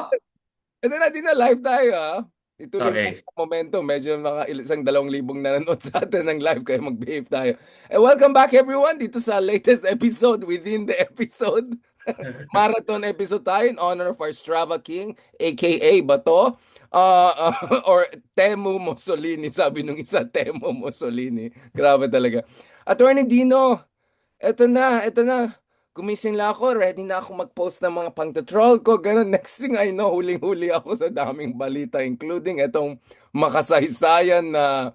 [SPEAKER 2] Ito na din na live tayo Ituloy
[SPEAKER 3] Okay.
[SPEAKER 2] mo momento. Medyo mga 1,200 nanonood sa atin ng live kaya mag-behave tayo. Welcome back everyone dito sa latest episode within the episode. Marathon episode tayo in honor of our Strava King, aka Bato, or Temu Mussolini, sabi nung isa, Temu Mussolini. Grabe talaga. Attorney Dino, eto na. Gumising lang ako, ready na ako mag-post ng mga pang-troll ko. Ganun, next thing I know, huling-huli ako sa daming balita, including itong makasaysayan na...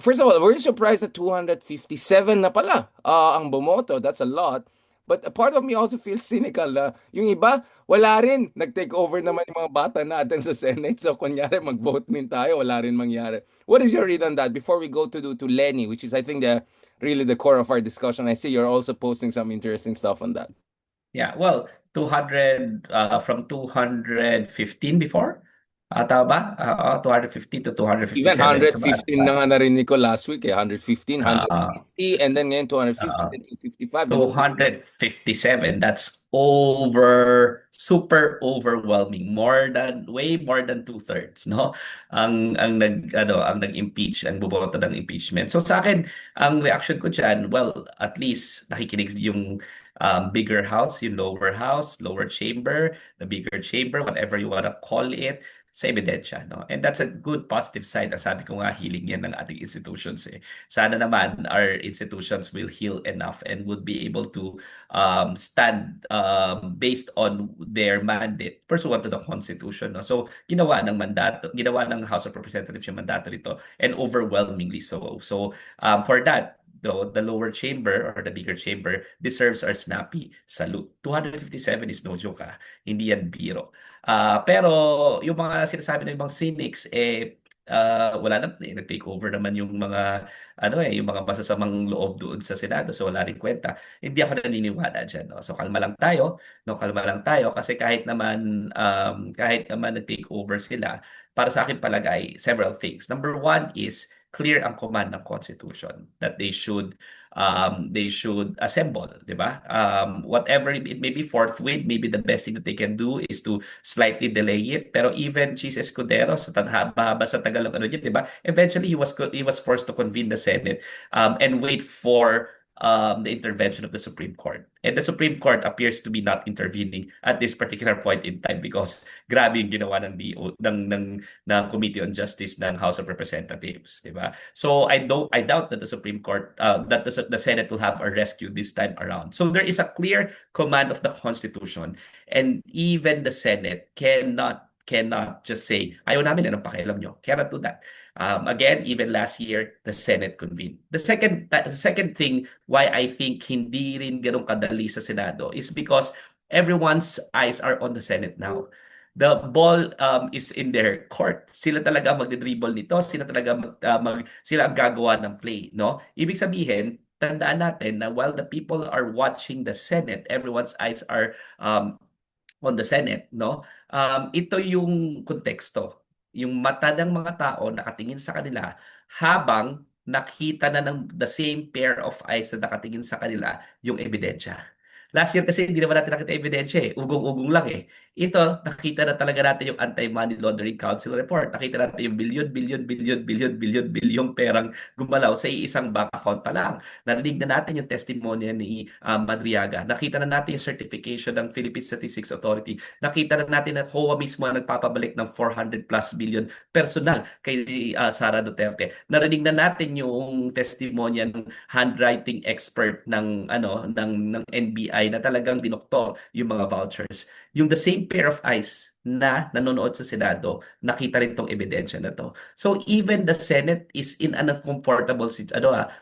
[SPEAKER 2] First of all, we're surprised na 257 na pala ang bumoto. That's a lot. But a part of me also feels cynical na yung iba, wala rin. Nag-take over naman yung mga bata natin sa Senate. So, kunyari, mag-vote din tayo, wala rin mangyari. What is your read on that before we go to Lenny, which is, I think, really the core of our discussion? I see you're also posting some interesting stuff on that.
[SPEAKER 3] Yeah, well, 200 from 215 before. Tama ba? 215 to
[SPEAKER 2] Even
[SPEAKER 3] 257 tumaas
[SPEAKER 2] 115 na nga narinig ko last week, 115,
[SPEAKER 3] uh,
[SPEAKER 2] 150, and then ngayon 250,
[SPEAKER 3] uh,
[SPEAKER 2] then 255, then
[SPEAKER 3] 257. That's super overwhelming. Way more than two-thirds, no? Ang nag-impeach, ang buboto ng impeachment. So sa akin, ang reaction ko diyan, well, at least nakikinig yung bigger house, yung lower chamber, the bigger chamber, whatever you wanna call it, sa ebidensya, no? And that's a good positive side. Ang sabi ko nga, healing yan ng ating institutions eh. Sana naman our institutions will heal enough and would be able to stand based on their mandate pursuant to the Constitution. No? So, ginawa ng House of Representatives yung mandato nito and overwhelmingly so. So, for that, though, the lower chamber or the bigger chamber deserves our snappy salute. 257 is no joke hindi yan biro. Pero yung mga sinasabi ng ibang cynics, wala na, nag-take over naman yung mga yung mga masasamang loob doon sa Senado, so wala rin kwenta. Hindi ako naniniwala diyan, no. So kalma lang tayo, no, kalma lang tayo kasi kahit naman nag-take over sila, para sa akin palagay several things. Number one is clear ang command ng Constitution that they should assemble, di ba? Whatever it may be forthwith, maybe the best thing that they can do is to slightly delay it. Pero even Chis Escudero, sa mahaba sa tagal ng di ba? Eventually, he was forced to convene the Senate and wait for the intervention of the Supreme Court. And the Supreme Court appears to be not intervening at this particular point in time because grabe yung ginawa ng ng Committee on Justice ng House of Representatives, di ba? So I doubt that the Supreme Court that the Senate will have a rescue this time around. So there is a clear command of the Constitution, and even the Senate cannot just say, ayaw namin, anong pakialam nyo? Cannot do that. Again, even last year, the Senate convened. The second thing why I think hindi rin ganun kadali sa Senado is because everyone's eyes are on the Senate now. The ball is in their court. Sila talaga magdidribble nito, sila talaga sila ang gagawa ng play, no? Ibig sabihin, tandaan natin na while the people are watching the Senate, everyone's eyes are on the Senate, no? Ito yung konteksto. Yung mata ng mga tao nakatingin sa kanila habang nakita na ng the same pair of eyes na nakatingin sa kanila yung ebidensya. Last year kasi hindi naman natin nakita ebidensya eh. Ugong-ugong lang eh. Ito, nakita na talaga natin yung Anti-Money Laundering Council report. Nakita natin yung billion perang gumalaw sa isang bank account pa lang. Narinig na natin yung testimonya ni Madriaga. Nakita na natin yung certification ng Philippine Statistics Authority. Nakita na natin na COA mismo ang nagpapabalik ng 400 plus billion personal kay Sara Duterte. Narinig na natin yung testimonya ng handwriting expert ng NBI na talagang dinoktor yung mga vouchers. Yung the same pair of eyes na nanonood sa Senado, nakita rin tong ebidensya na to. So even the Senate is in an uncomfortable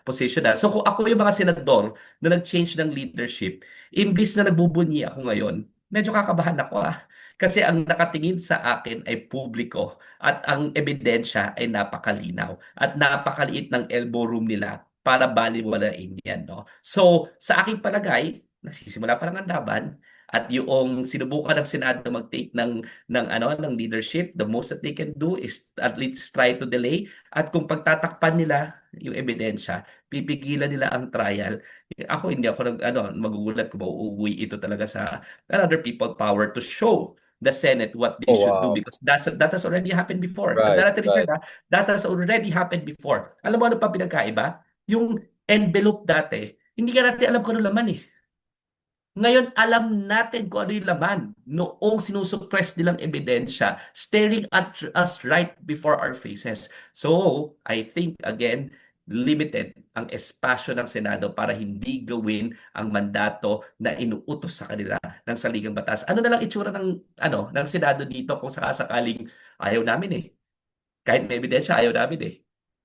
[SPEAKER 3] position na. So kung ako yung mga senador na nag-change ng leadership, imbis na nagbubunyi ako ngayon, medyo kakabahan ako Kasi ang nakatingin sa akin ay publiko at ang ebidensya ay napakalinaw at napakaliit ng elbow room nila para baliwalain yan, no? So, sa aking palagay, nagsisimula pa lang ang laban at yung sinubukan ng Senado mag-take ng leadership, the most that they can do is at least try to delay at kung pagtatakpan nila yung ebidensya, pipigilan nila ang trial. Hindi ako magugulat kung mauuwi ito talaga sa other people power to show the Senate what they should do because that has already happened before.
[SPEAKER 2] Right,
[SPEAKER 3] Richard, that has already happened before. Alam mo ano pa pinagkaiba? Yung envelope dati, hindi ka natin alam kung ano laman eh. Ngayon, alam natin kung ano yung laman noong sinusuppress nilang ebidensya, staring at us right before our faces. So, I think, again, limited ang espasyo ng Senado para hindi gawin ang mandato na inuutos sa kanila ng saligang batas. Ano na lang itsura ng Senado dito kung sakasakaling ayaw namin eh. Kahit may ebidensya, ayaw namin eh.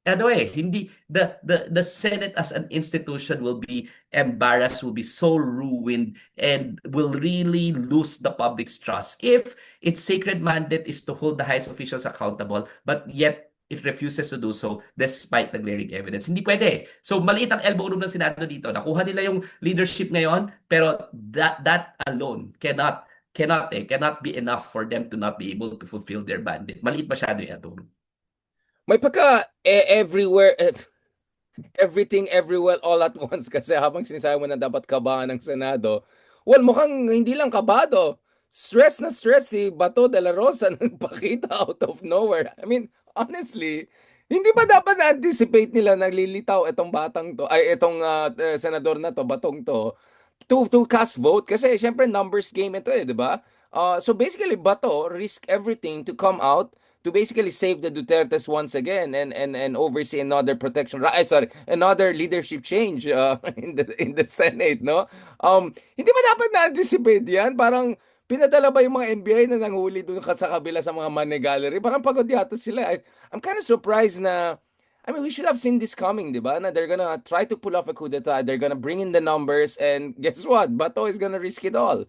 [SPEAKER 3] hindi the Senate as an institution will be embarrassed, will be so ruined, and will really lose the public's trust if its sacred mandate is to hold the highest officials accountable, but yet it refuses to do so despite the glaring evidence. Hindi pwede. So maliit ang elbow room ng Senado dito. Nakuha nila yung leadership ngayon, pero that alone cannot be enough for them to not be able to fulfill their mandate. Maliit masyado yung elbow room.
[SPEAKER 2] May pagka everywhere, everything everywhere all at once kasi habang sinasabi mo na dapat kabahan ng Senado, well, mukhang hindi lang kabado. Stress na stress si Bato de la Rosa nagpakita out of nowhere. I mean, honestly, hindi ba dapat na-anticipate nila naglilitaw itong batang to, ay itong senador na to, Batong to cast vote? Kasi syempre numbers game ito di ba? So basically, Bato risk everything to come out to basically save the Dutertes once again and oversee another another leadership change in the Senate, no? Hindi ba dapat na-anticipate 'yan? Parang pinadala ba yung mga NBI na nanghuli doon sa kabila sa mga money gallery? Parang pagod yata sila. I'm kind of surprised na I mean, we should have seen this coming, di ba? Na they're gonna try to pull off a coup d'etat. They're gonna bring in the numbers and guess what? Bato is gonna risk it all.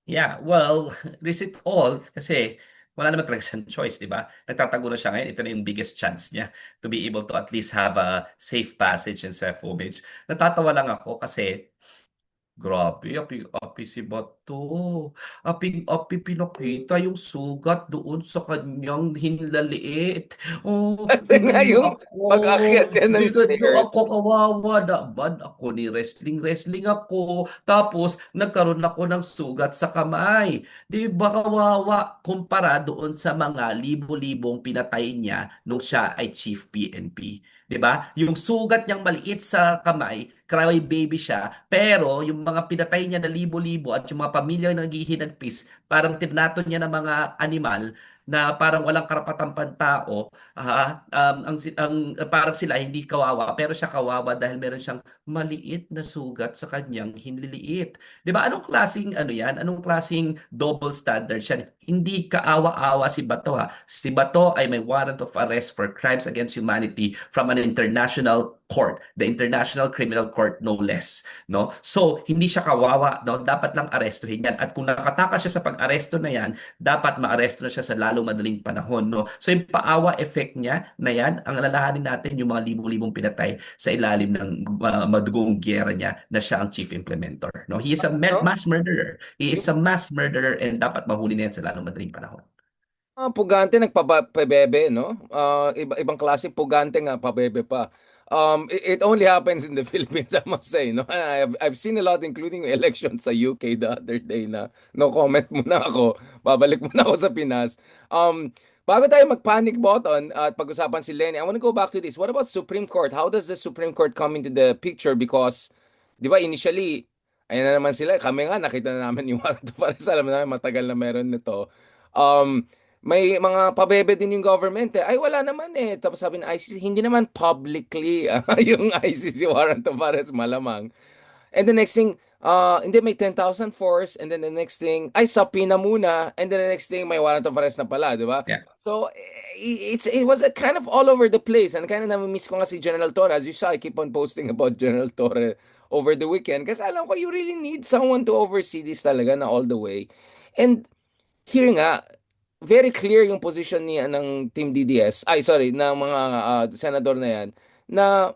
[SPEAKER 3] Yeah, well, risk it all kasi wala naman talaga siyang choice, di ba? Nagtatago na siya ngayon. Ito na yung biggest chance niya to be able to at least have a safe passage and safe homage. Natatawa lang ako kasi grabe, api si Bato. Aping-api pinakita yung sugat doon sa kanyang hinlaliit. Oh,
[SPEAKER 2] Kasi nga
[SPEAKER 3] bigano
[SPEAKER 2] yung
[SPEAKER 3] ako.
[SPEAKER 2] pag-akyat niya ng
[SPEAKER 3] Bigano
[SPEAKER 2] stairs.
[SPEAKER 3] ako kawawa. Daban ako ni wrestling ako. Tapos, nagkaroon ako ng sugat sa kamay. Di ba kawawa? Kumpara doon sa mga libo-libong pinatay niya nung siya ay chief PNP. 'Di ba? Yung sugat niyang maliit sa kamay, cry baby siya, pero yung mga pinatay niya na libo-libo at yung mga pamilya na naghihinagpis, parang tinaton niya ng mga animal na parang walang karapatang pantao, parang sila hindi kawawa, pero siya kawawa dahil meron siyang maliit na sugat sa kanyang hinliliit. 'Di ba? Anong klaseng ano 'yan? Anong klaseng double standard siya? Hindi kaawa-awa si Bato ha. Si Bato ay may warrant of arrest for crimes against humanity from an international court, the International Criminal Court no less, no? So, hindi siya kawawa, no? Dapat lang arestuhin 'yan. At kung nakatakas siya sa pag-aresto na 'yan, dapat maaresto na siya sa lalong madaling panahon, no? So, yung paawa effect niya na 'yan, ang alalahanin natin yung mga libo-libong pinatay sa ilalim ng madugong giyera niya na siya ang chief implementer, no? He is a
[SPEAKER 2] No?
[SPEAKER 3] mass murderer. He is a mass murderer and dapat mahuli na yan sa lalong madaling panahon.
[SPEAKER 2] Pugante nagpabebe, no? Ibang klase pugante nga pabebe pa. It only happens in the Philippines, I must say, no? I've seen a lot, including yung election sa UK the other day na no comment muna ako. Babalik muna ako sa Pinas. Bago tayo mag-panic button at pag-usapan si Lenny, I want to go back to this. What about Supreme Court? How does the Supreme Court come into the picture? Because, di ba, initially, ayun na naman sila. Kami nga, nakita na namin yung warrant of arrest. Alam na namin, matagal na meron nito. Um, may mga pabebe din yung government eh. Ay, wala naman eh. Tapos sabi ng ICC, hindi naman publicly yung ICC warrant of arrest malamang. And the next thing, hindi may 10,000 force. And then the next thing, ay, sapina muna. And then the next thing, may warrant of arrest na pala, di ba?
[SPEAKER 3] Yeah.
[SPEAKER 2] So, it was a kind of all over the place. And kind of nami-miss ko nga si General Torre. As you saw, I keep on posting about General Torre over the weekend. Kasi alam ko, you really need someone to oversee this talaga na all the way. And here nga, very clear yung position niya ng Team DDS, ng mga senador na yan, na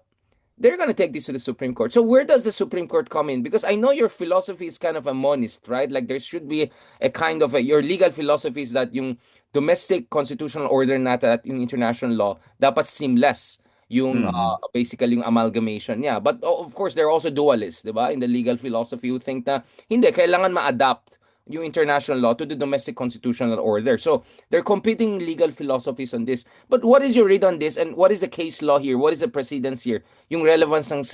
[SPEAKER 2] they're gonna take this to the Supreme Court. So where does the Supreme Court come in? Because I know your philosophy is kind of a monist, right? Like there should be a kind of your legal philosophy is that yung domestic constitutional order natin at yung international law dapat seamless yung basically yung amalgamation niya. But of course, they're also dualists, di ba? In the legal philosophy, you think na hindi, kailangan ma-adapt yung international law to the domestic constitutional order. So they're competing legal philosophies on this. But what is your read on this and what is the case law here? What is the precedence here? Yung relevance ng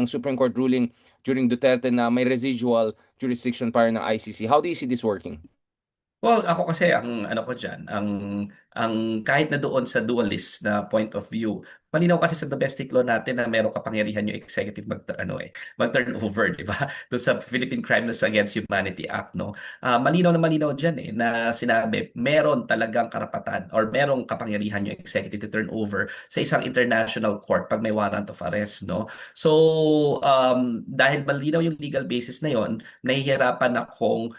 [SPEAKER 2] Supreme Court ruling during Duterte na may residual jurisdiction para ng ICC. How do you see this working?
[SPEAKER 3] Well, ako kasi ang ano ko diyan, ang kahit na doon sa dualist na point of view, malinaw kasi sa domestic law natin na merong kapangyarihan yung executive mag-turnover, di ba? Doon sa Philippine Crimes Against Humanity Act, no? Malinaw na malinaw diyan na sinabi meron talagang karapatan or merong kapangyarihan yung executive to turn over sa isang international court pag may warrant of arrest, no? So, dahil malinaw yung legal basis na yon, nahihirapan akong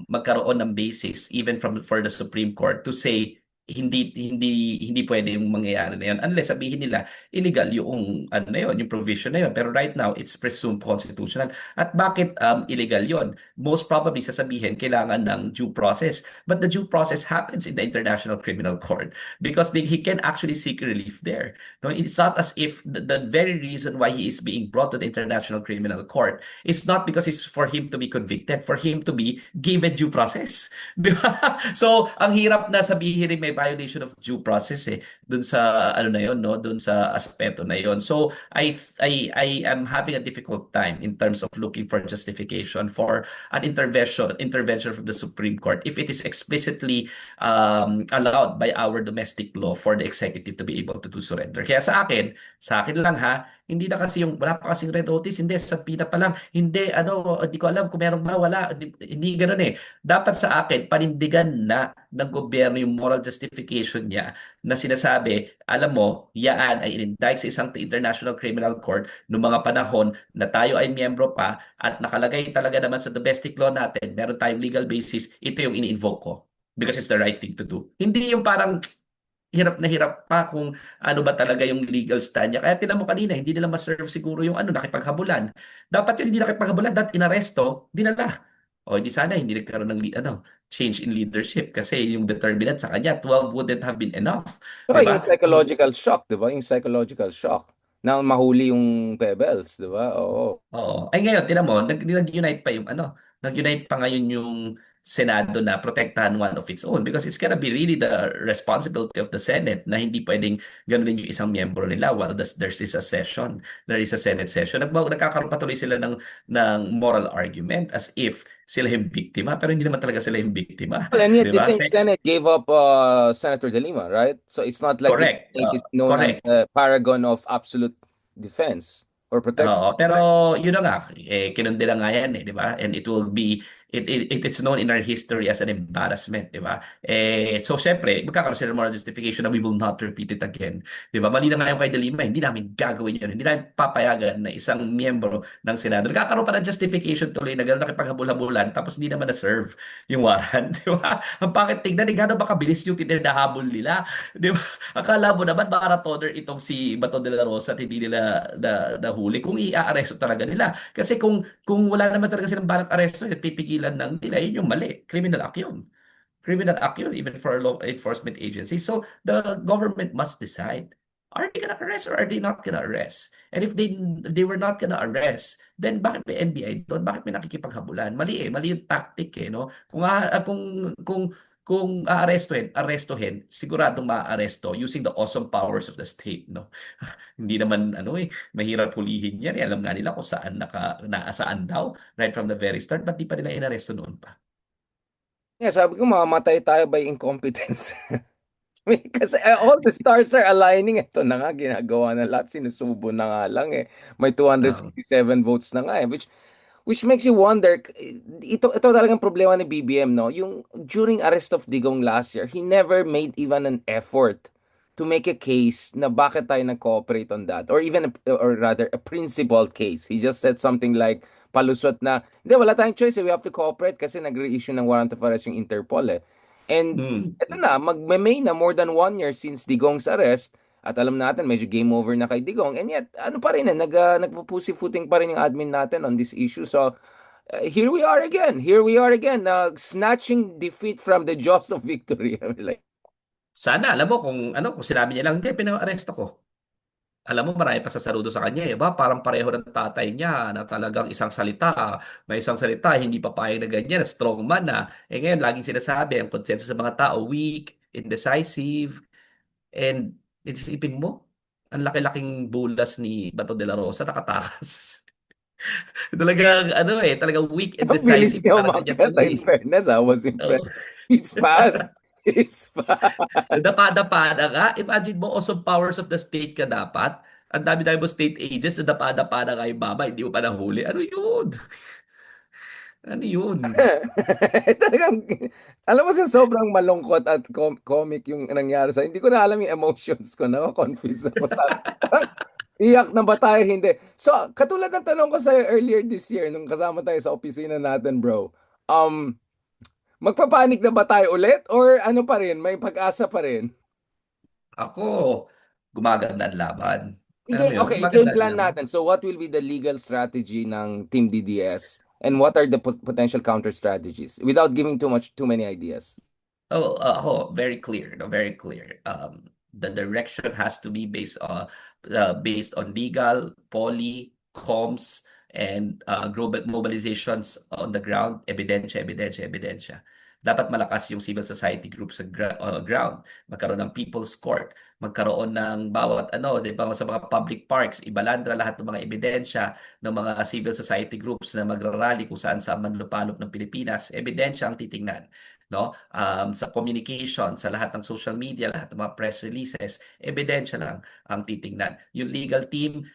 [SPEAKER 3] magkaroon ng basis even for the Supreme Court to say hindi pwede yung mangyayari na yun unless sabihin nila illegal yung ano na yun, yung provision na yun. Pero right now it's presumed constitutional. At bakit illegal yun? Most probably sasabihin kailangan ng due process. But the due process happens in the International Criminal Court because he can actually seek relief there. No, it's not as if the very reason why he is being brought to the International Criminal Court, it's not because it's for him to be convicted, for him to be given due process. Di ba? So, ang hirap na sabihin rin may violation of due process dun sa ano na yon, no, dun sa aspeto na yon. So, I am having a difficult time in terms of looking for justification for an intervention from the Supreme Court if it is explicitly allowed by our domestic law for the executive to be able to do surrender. Kaya sa akin lang hindi na kasi wala pa kasing red notice, hindi, sa PINA pa lang, hindi, hindi ko alam kung meron ba, wala, hindi ganoon Dapat sa akin, panindigan na ng gobyerno yung moral justification niya na sinasabi, alam mo, yaan ay in-indict sa isang International Criminal Court noong mga panahon na tayo ay miyembro pa at nakalagay talaga naman sa domestic law natin, meron tayong legal basis, ito yung ini-invoke ko because it's the right thing to do. Hindi yung parang hirap na hirap pa kung ano ba talaga yung legal stand niya. Kaya tinan mo kanina, hindi nila ma-serve siguro yung nakipaghabulan. Dapat yung hindi nakipaghabulan, dapat inaresto, dinala. O di sana hindi nagkaroon ng change in leadership kasi yung determinant sa kanya, 12 wouldn't have been enough.
[SPEAKER 2] Saka
[SPEAKER 3] Di
[SPEAKER 2] yung
[SPEAKER 3] ba?
[SPEAKER 2] psychological shock, di ba? Yung psychological shock na mahuli yung Pebbles, di ba? Oo.
[SPEAKER 3] Oo. Ay ngayon, tinan mo, nag-unite pa nag-unite pa ngayon yung Senado na protektahan one of its own because it's gonna be really the responsibility of the Senate na hindi pwedeng ganunin yung isang miyembro nila while there is a Senate session. Nagkakaroon patuloy sila ng moral argument as if sila yung biktima pero hindi naman talaga sila yung biktima.
[SPEAKER 2] Well, and yet
[SPEAKER 3] Di
[SPEAKER 2] the
[SPEAKER 3] ba?
[SPEAKER 2] same Senate gave up Senator De Lima, right? So it's not like the
[SPEAKER 3] Correct.
[SPEAKER 2] Senate is known as
[SPEAKER 3] Correct.
[SPEAKER 2] the paragon of absolute defense or protection.
[SPEAKER 3] Oo, pero yun na nga, kinundi na nga yan di ba? And it is known in our history as an embarrassment, di ba? So syempre, magkakaroon sila ng moral justification na we will not repeat it again. Di ba? Mali na nga yung kay De Lima, hindi namin gagawin yun. Hindi namin papayagan na isang miyembro ng Senado. Nagkakaroon pa ng justification tuloy na gano'n nakipaghabol-habulan tapos hindi naman na-serve yung warrant, di ba? Ang pangit tignan, gano'n ba kabilis yung tinahabol nila? Di ba? Akala mo naman marathoner itong si Bato de la Rosa at hindi nila nahuli kung i-aaresto talaga nila. Kasi kung wala naman talaga silang balak aresto at pipigilan ng nila, yun yung mali. Criminal act yun. Criminal act yun, even for law enforcement agencies. So the government must decide. Are they gonna arrest or are they not gonna arrest? And if they were not gonna arrest, then bakit may NBI doon? Bakit may nakikipaghabulan? Mali yung tactic no. Kung arestuhin, siguradong maaaresto using the awesome powers of the state, no. Hindi naman mahirap hulihin yan. Alam nga nila kung saan daw right from the very start, but di pa nila inaresto noon pa.
[SPEAKER 2] Yeah, sabi ko mamamatay tayo by incompetence. Kasi all the stars are aligning. Ito na nga, ginagawa na lahat. Sinusubo na nga lang May
[SPEAKER 3] Oo.
[SPEAKER 2] 257 votes na nga Which makes you wonder, ito talagang problema ni BBM, no? Yung during arrest of Digong last year, he never made even an effort to make a case na bakit tayo nag-cooperate on that. Or even, or rather, a principled case. He just said something like, palusot na, hindi, wala tayong choice we have to cooperate kasi nag-reissue ng warrant of arrest yung Interpol And
[SPEAKER 3] Mm.
[SPEAKER 2] ito na, mag-May na more than 1 year since Digong's arrest. At alam natin, medyo game over na kay Digong. And yet, ano pa rin nagpupusi-footing pa rin yung admin natin on this issue. So, here we are again. Here we are again, snatching defeat from the jaws of victory. Like,
[SPEAKER 3] Sana, alam mo, kung sinabi niya lang, hindi, pina-aresto ko. Alam mo, marami pa sasaludo sa kanya. Ba? Parang pareho ng tatay niya na talagang may isang salita, hindi papayag na ganyan, strong man na. Ngayon, laging sinasabi, ang consensus sa mga tao, weak, indecisive, and isipin mo, ang laki-laking bulas ni Bato de la Rosa nakatakas. Talagang ano eh, talagang weak and
[SPEAKER 2] Ang bilis
[SPEAKER 3] decisive
[SPEAKER 2] niya
[SPEAKER 3] character niya to
[SPEAKER 2] umakyat. In
[SPEAKER 3] eh.
[SPEAKER 2] fairness, I was
[SPEAKER 3] Oo.
[SPEAKER 2] impressed. He's fast. He's fast.
[SPEAKER 3] Nadapa-dapa na nga. Imagine mo, awesome powers of the state ka dapat. Ang dami-dami mo state agents, nadapa-dapa na nga yung mama, hindi mo pa nahuli. Ano yun? Ano yun?
[SPEAKER 2] Talagang, alam mo sa sobrang malungkot at comic yung nangyari sa, hindi ko na alam yung emotions ko, na-confuse ako sa, parang, iyak na ba tayo? Hindi. So, katulad ng tanong ko sa'yo earlier this year, nung kasama tayo sa opisina natin, bro, um, magpapanik na ba tayo ulit? Or ano pa rin, may pag-asa pa rin?
[SPEAKER 3] Ako, gumaganda ang laban. Alam mo
[SPEAKER 2] Hindi,
[SPEAKER 3] yun?
[SPEAKER 2] okay,
[SPEAKER 3] Gumaganda
[SPEAKER 2] game
[SPEAKER 3] ang
[SPEAKER 2] plan
[SPEAKER 3] laban.
[SPEAKER 2] natin. So what will be the legal strategy ng Team DDS? And what are the potential counter strategies? Without giving too many ideas.
[SPEAKER 3] Oh, ako, very clear, no, very clear. The direction has to be based on legal, poly, comms, and global mobilizations on the ground, ebidensya, ebidensya, ebidensya. Dapat malakas yung civil society group sa ground. Magkaroon ng people's court, magkaroon ng bawat ano, di ba, sa mga public parks, ibalandra lahat ng mga ebidensya ng mga civil society groups na magrarally kung saan saan man lupalop ng Pilipinas. Ebidensya ang titingnan, no? Sa communication, sa lahat ng social media, lahat ng mga press releases, ebidensya lang ang titingnan. Yung legal team,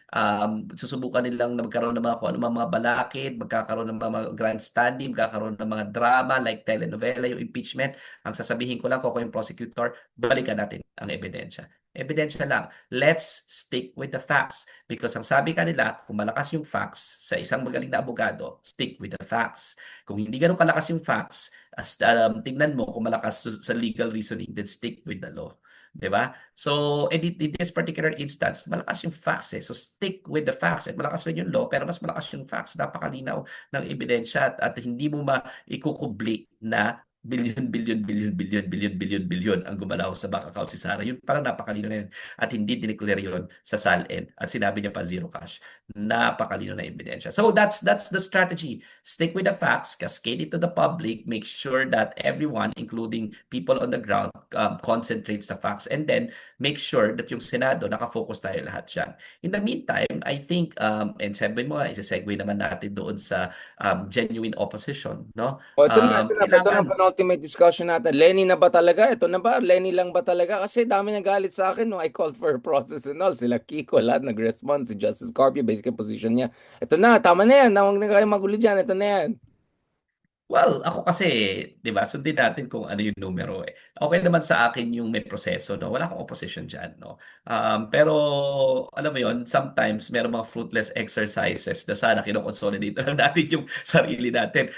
[SPEAKER 3] susubukan nilang na magkaroon ng mga kung ano mga balakid, magkakaroon ng mga grandstanding, magkakaroon ng mga drama like telenovela, yung impeachment. Ang sasabihin ko lang, kung ako yung prosecutor, balikan natin ang ebidensya. Ebidensya lang. Let's stick with the facts. Because ang sabi kanila, kung malakas yung facts sa isang magaling na abogado, stick with the facts. Kung hindi ganun kalakas yung facts, tingnan mo kung malakas sa legal reasoning, then stick with the law. 'Di ba? So, in this particular instance, malakas yung facts eh. So, stick with the facts. At malakas rin yung law, pero mas malakas yung facts. Napakalinaw ng ebidensya at hindi mo maikukubli na billion, billion, billion, billion, billion, billion, billion ang gumalaw sa bank account si Sarah. Yun parang napakalino na yun. At hindi dineclare yun sa SALN. At sinabi niya pa zero cash. Napakalino na ebidensya. So that's the strategy. Stick with the facts, cascade it to the public, make sure that everyone, including people on the ground, concentrates the facts, and then make sure that yung Senado, nakafocus tayo lahat dyan. In the meantime, I think, and sabi mo, isa-segue naman natin doon sa genuine opposition, no?
[SPEAKER 2] O, ito na ang
[SPEAKER 3] Kailangan,
[SPEAKER 2] penultimate discussion natin. Lenny na ba talaga? Ito na ba? Lenny lang ba talaga? Kasi dami nagalit sa akin nung I called for a process and all. Sila Kiko, lahat nag-respond. Si Justice Carpio, basically position niya. Ito na, tama na yan. Huwag na kayo magulo dyan. Ito na yan.
[SPEAKER 3] well, ako kasi, 'di ba, sundin natin kung ano yung numero eh. Okay naman sa akin yung may proseso, no? Wala akong opposition diyan, no? Pero alam mo 'yon, sometimes merong mga fruitless exercises na sana kino-consolidate lang natin yung sarili natin.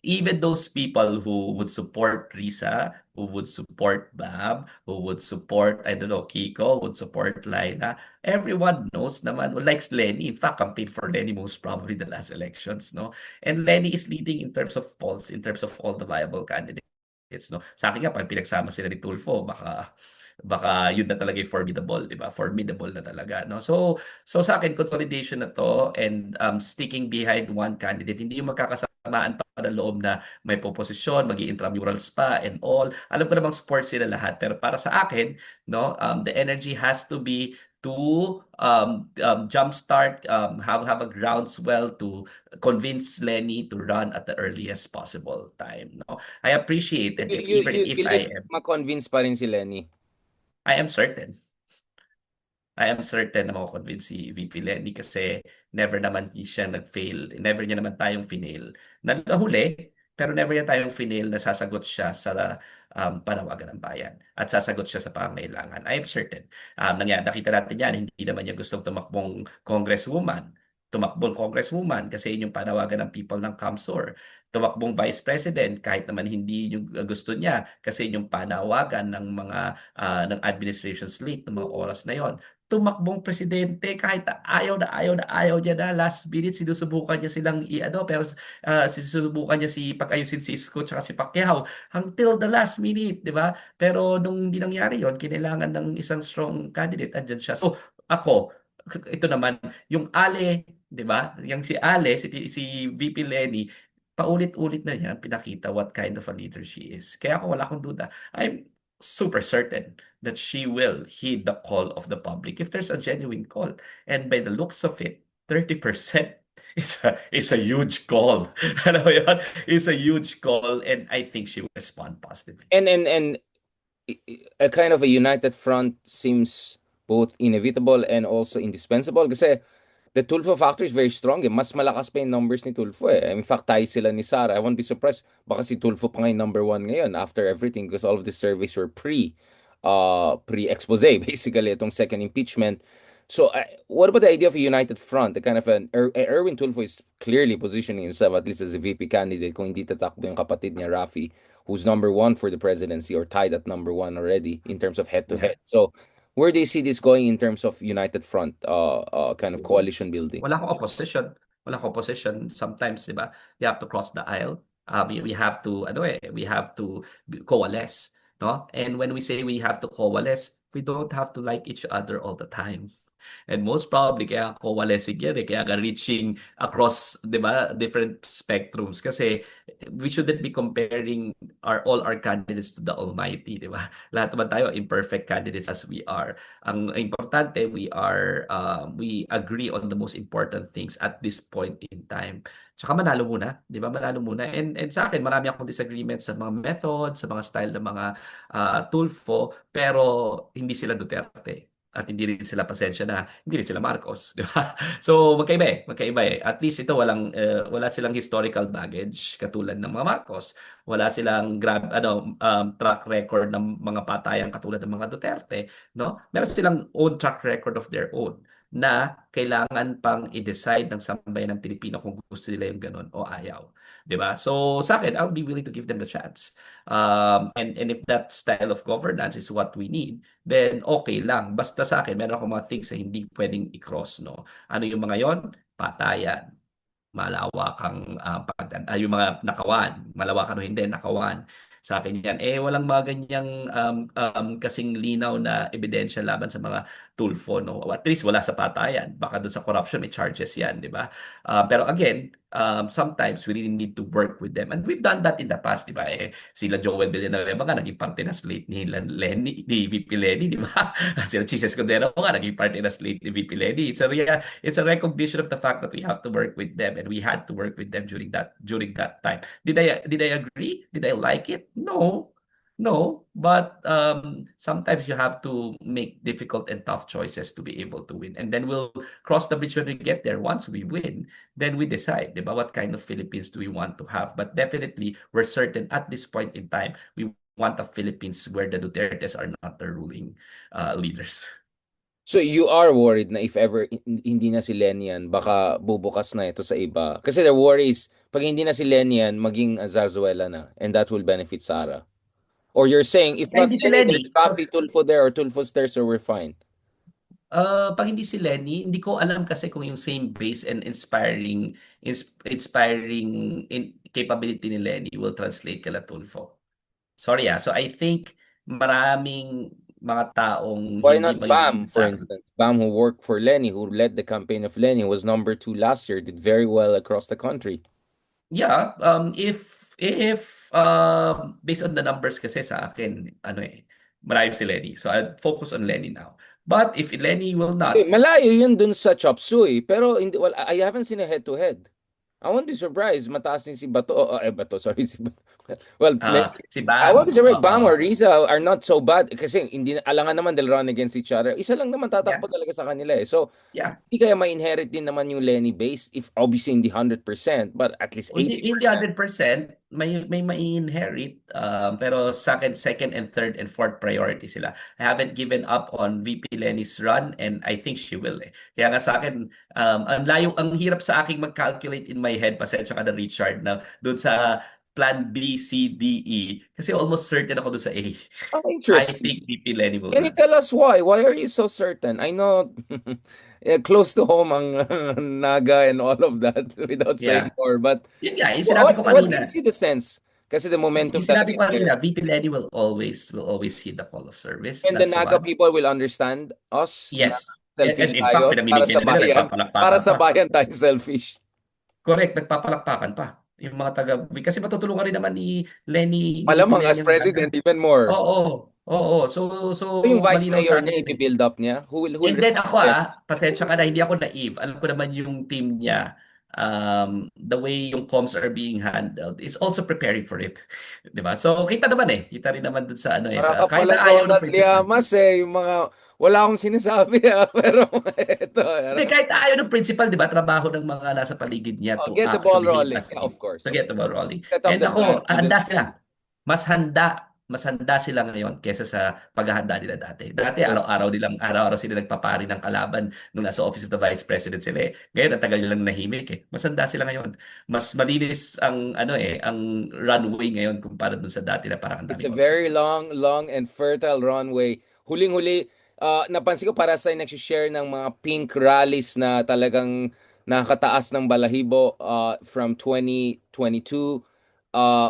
[SPEAKER 3] Even those people who would support Risa, who would support Bab, who would support, I don't know, Kiko, would support Laila, everyone knows naman, who likes Lenny. In fact, campaigned for Lenny most probably the last elections, no? And Lenny is leading in terms of polls, in terms of all the viable candidates, no? Sa akin nga, pag pinagsama sila ni Tulfo, baka yun na talaga yung formidable, di ba? Formidable na talaga, no? So sa akin, consolidation na to and sticking behind one candidate, hindi yung magkakasamaan pa ng loob na may proposisyon, mag-intramurals pa and all. Alam ko namang sports sila lahat, pero para sa akin, no, the energy has to be to jumpstart, have a groundswell to convince Lenny to run at the earliest possible time. No, I appreciate it
[SPEAKER 2] You,
[SPEAKER 3] if
[SPEAKER 2] you,
[SPEAKER 3] even
[SPEAKER 2] you
[SPEAKER 3] if
[SPEAKER 2] believe ma-convince pa rin si Lenny?
[SPEAKER 3] I am certain. I am certain na mako-convince si VP Lenny kasi never naman siya nag-fail. Never niya naman tayong finail. Nahuli, pero never niya tayong finail na sasagot siya sa panawagan ng bayan at sasagot siya sa pangailangan. I am certain. Nakita natin yan, hindi naman niya gustong tumakbong congresswoman. Tumakbong congresswoman kasi yun yung panawagan ng people ng Kamsur. Tumakbong vice president kahit naman hindi yung gusto niya kasi yun yung panawagan ng mga ng administration slate ng mga oras na yon. Tumakbong presidente kahit ayaw niya na last minute sinusubukan niya silang i-ano pero sinusubukan niya pag-ayusin si Isko tsaka si Pacquiao until the last minute, di ba? Pero nung hindi nangyari yon, kinailangan ng isang strong candidate, andyan siya. So ako, ito naman, yung Ale, di ba? Yung si Ale, si VP Lenny, paulit-ulit na niya pinakita what kind of a leader she is. Kaya ako wala akong duda. I'm super certain that she will heed the call of the public if there's a genuine call. And by the looks of it, 30% It's a huge call. Alam mo yun? It's a huge call, and I think she will respond positively.
[SPEAKER 2] And a kind of a united front seems both inevitable and also indispensable kasi the Tulfo factor is very strong eh. Mas malakas pa yung numbers ni Tulfo eh. In fact, tayo sila ni Sara. I won't be surprised. Baka si Tulfo pa ngayon number one ngayon after everything because all of the surveys were pre-expose basically itong second impeachment. So what about the idea of a united front? The kind of Erwin Tulfo is clearly positioning himself at least as a VP candidate kung hindi tatakbo yung kapatid niya Rafi who's number one for the presidency or tied at number one already in terms of head to
[SPEAKER 3] Yeah.
[SPEAKER 2] head. So where do you see this going in terms of united front, kind of coalition building?
[SPEAKER 3] Wala akong opposition. Wala akong opposition. Sometimes, di ba, you have to cross the aisle. We have to, we have to coalesce, no? And when we say we have to coalesce, we don't have to like each other all the time. And most probably, kaya coalescing yan eh. Kaya reaching across, di ba, different spectrums. Kasi we shouldn't be comparing all our candidates to the Almighty, di ba? Lahat naman tayo imperfect candidates as we are. Ang importante, we agree on the most important things at this point in time. Tsaka manalo muna, di ba? Manalo muna. And sa akin, marami akong disagreements sa mga methods, sa mga style ng mga Tulfo, pero hindi sila Duterte. At hindi rin sila pasensya na hindi rin sila Marcos, di ba? So magkaiba eh. At least ito wala silang historical baggage katulad ng mga Marcos. Wala silang track record ng mga patayan katulad ng mga Duterte, no? Meron silang own track record of their own na kailangan pang i-decide ng sambayan ng Pilipino kung gusto nila yung ganun o ayaw. 'Di ba? So sa akin, I'll be willing to give them the chance. And if that style of governance is what we need, then okay lang. Basta sa akin, meron akong mga things na hindi pwedeng i-cross, no? Ano yung mga yon? Patayan, malawakang yung mga nakawan, malawakan o hindi, nakawan. Sa akin yan. Walang mga ganyang kasing linaw na ebidensya laban sa mga Tulfo, no? At least wala sa patayan. Baka doon sa corruption may charges yan, di ba? Pero again, sometimes we really need to work with them. And we've done that in the past, di ba? Sila Joel Villanueva nga, naging parte na slate ni VP Lenny, di ba? Sila Chis Escudero nga, naging parte na slate ni VP Lenny. It's a recognition of the fact that we have to work with them and we had to work with them during that time. Did I agree? Did I like it? No, but sometimes you have to make difficult and tough choices to be able to win. And then we'll cross the bridge when we get there. Once we win, then we decide, diba, what kind of Philippines do we want to have. But definitely, we're certain at this point in time, we want a Philippines where the Dutertes are not the ruling leaders.
[SPEAKER 2] So you are worried na if ever hindi na si Lenny yan, baka bubukas na ito sa iba. Kasi the worry is, pag hindi na si Lenny yan, maging Zarzuela na. And that will benefit Sara. Or you're saying, if not
[SPEAKER 3] Hindi si
[SPEAKER 2] Lenny,
[SPEAKER 3] Lenny.
[SPEAKER 2] there's Rafi Tulfo there or Tulfo's there, so we're fine.
[SPEAKER 3] Pag hindi si Lenny, hindi ko alam kasi kung yung same base and inspiring capability ni Lenny will translate kala Tulfo. Sorry So I think maraming mga taong
[SPEAKER 2] Why
[SPEAKER 3] hindi
[SPEAKER 2] not Bam, for
[SPEAKER 3] maiinsa.
[SPEAKER 2] instance? Bam, who worked for Lenny, who led the campaign of Lenny, was number 2 last year, did very well across the country.
[SPEAKER 3] Yeah, if based on the numbers kasi sa akin, malayo si Lenny. So I'll focus on Lenny now. But if Lenny will not,
[SPEAKER 2] Malayo yun dun sa Chop Suey, pero I haven't seen a head-to-head. I won't be surprised. Mataas din si Bato. Bato, sorry. Si Bato. Well,
[SPEAKER 3] si
[SPEAKER 2] I won't be
[SPEAKER 3] Bam,
[SPEAKER 2] surprised. Bam or Riza are not so bad kasi hindi alangan naman they'll run against each other. Isa lang naman tatakbo talaga sa kanila eh. So,
[SPEAKER 3] yeah.
[SPEAKER 2] hindi kaya ma-inherit din naman yung Lenny base if obviously hindi 100%, but at least 80%.
[SPEAKER 3] Hindi 100%, may inherit pero sa akin, second and third and fourth priority sila. I haven't given up on VP Lenny's run and I think she will eh. Kaya nga sa akin, ang hirap sa aking mag-calculate in my head, pasensya ka na Richard, na doon sa plan B, C, D, E. Kasi almost certain ako doon sa A. I
[SPEAKER 2] Interesting.
[SPEAKER 3] think VP Lenny will
[SPEAKER 2] Can you
[SPEAKER 3] run.
[SPEAKER 2] tell us why? Why are you so certain? I know close to home ang Naga and all of that without saying more. But
[SPEAKER 3] Yun nga, yung sinabi ko
[SPEAKER 2] what
[SPEAKER 3] kanina.
[SPEAKER 2] gives you the sense? Kasi the momentum
[SPEAKER 3] Yung sinabi ko
[SPEAKER 2] talaga
[SPEAKER 3] kanina,
[SPEAKER 2] there.
[SPEAKER 3] VP Lenny will always heed the call of service.
[SPEAKER 2] And the
[SPEAKER 3] That's
[SPEAKER 2] Naga
[SPEAKER 3] one.
[SPEAKER 2] people will understand us.
[SPEAKER 3] Yes.
[SPEAKER 2] Na selfish
[SPEAKER 3] And in fact,
[SPEAKER 2] tayo para
[SPEAKER 3] pinamimigay
[SPEAKER 2] sa
[SPEAKER 3] na nila,
[SPEAKER 2] bayan.
[SPEAKER 3] nagpapalakpakan
[SPEAKER 2] Para sa
[SPEAKER 3] pa.
[SPEAKER 2] bayan tayo selfish.
[SPEAKER 3] Correct, nagpapalakpakan pa. Yung mga taga, kasi matutulungan rin naman ni Lenny.
[SPEAKER 2] Malamang
[SPEAKER 3] VP
[SPEAKER 2] as
[SPEAKER 3] Lenny ang
[SPEAKER 2] president,
[SPEAKER 3] Naga.
[SPEAKER 2] even more.
[SPEAKER 3] Oo. So
[SPEAKER 2] yung vice
[SPEAKER 3] malinaw
[SPEAKER 2] mayor
[SPEAKER 3] sa
[SPEAKER 2] niya,
[SPEAKER 3] akin.
[SPEAKER 2] i-build up niya? Who will
[SPEAKER 3] And then ako
[SPEAKER 2] represent?
[SPEAKER 3] pasensya ka na, hindi ako naive. Alam ko naman yung team niya. the way yung comms are being handled is also preparing for it. 'Di ba? So kita naman kita rin naman dun sa ano
[SPEAKER 2] Para
[SPEAKER 3] sa
[SPEAKER 2] ka
[SPEAKER 3] kahit na
[SPEAKER 2] palang
[SPEAKER 3] ayaw ng
[SPEAKER 2] Ronald
[SPEAKER 3] principal.
[SPEAKER 2] Llamas yung mga wala akong sinasabi pero ito.
[SPEAKER 3] Hindi, kahit na ayaw ng principal, 'di ba? Trabaho ng mga nasa paligid niya
[SPEAKER 2] Oh,
[SPEAKER 3] to
[SPEAKER 2] get the ball
[SPEAKER 3] actually help
[SPEAKER 2] rolling.
[SPEAKER 3] us
[SPEAKER 2] Yeah, of course,
[SPEAKER 3] to
[SPEAKER 2] of
[SPEAKER 3] get the
[SPEAKER 2] course.
[SPEAKER 3] ball rolling.
[SPEAKER 2] Set up
[SPEAKER 3] And
[SPEAKER 2] the plan
[SPEAKER 3] ako,
[SPEAKER 2] to the
[SPEAKER 3] handa sila. Mas handa sila ngayon kaysa sa paghahanda nila dati.
[SPEAKER 2] of
[SPEAKER 3] Dati
[SPEAKER 2] course.
[SPEAKER 3] araw-araw sila nagpapari ng kalaban nung nasa Office of the Vice President sila. Ngayon, ang tagal nilang nahimik. Mas handa sila ngayon. Mas malinis ang ang runway ngayon kumpara dun sa dati na parang ang
[SPEAKER 2] It's a
[SPEAKER 3] daming
[SPEAKER 2] very
[SPEAKER 3] obstacle.
[SPEAKER 2] long and fertile runway. Huling-huli, napansin ko para sa nag-share ng mga pink rallies na talagang nakataas ng balahibo from 2022.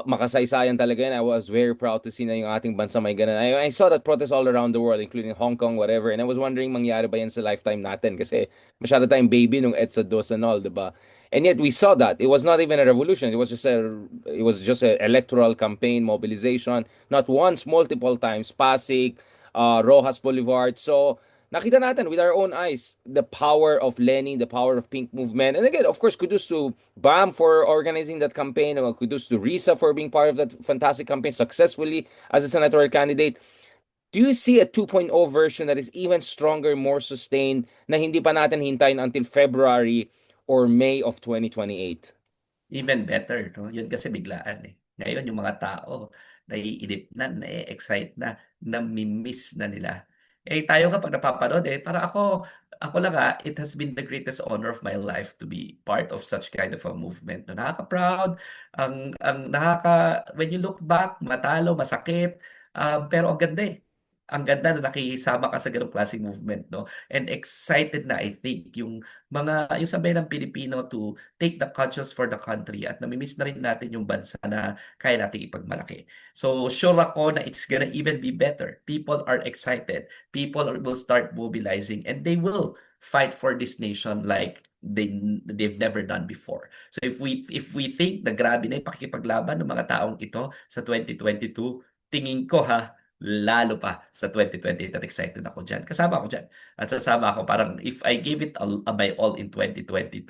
[SPEAKER 2] Makasaysayan talaga yan. I was very proud to see na yung ating bansa may ganun. I saw that protest all around the world, including Hong Kong, whatever. And I was wondering mangyari ba yan sa lifetime natin kasi masyado tayong baby nung EDSA 2 and all, diba? And yet we saw that it was not even a revolution. It was just a electoral campaign mobilization. Not once, multiple times. Pasig, Rojas Boulevard. So nakita natin with our own eyes the power of Lenny, the power of Pink Movement. And again, of course, kudos to Bam for organizing that campaign. Kudos to Risa for being part of that fantastic campaign successfully as a senatorial candidate. Do you see a 2.0 version that is even stronger, more sustained, na hindi pa natin hintayin until February or May of 2028?
[SPEAKER 3] Even better, no? Yun kasi biglaan Ngayon, yung mga tao, naiinip na, na-excite na, nami-miss na nila. Tayo nga pag napapanood para ako lang it has been the greatest honor of my life to be part of such kind of a movement. No? Nakaka-proud, when you look back, matalo, masakit, pero ang ganda Ang ganda na nakikisama ka sa ganung klaseng movement, no? And excited na, I think, yung sabay ng Pilipino to take the cudgels for the country at namimiss na rin natin yung bansa na kaya nating ipagmalaki. So sure ako na it's gonna even be better. People are excited. Will start mobilizing and they will fight for this nation like they've never done before. So if we think na grabe na yung pakikipaglaban ng mga taong ito sa 2022, tingin ko lalo pa sa 2028 at excited ako dyan. Kasama ako dyan. At sasama ako parang if I gave it my all in 2022,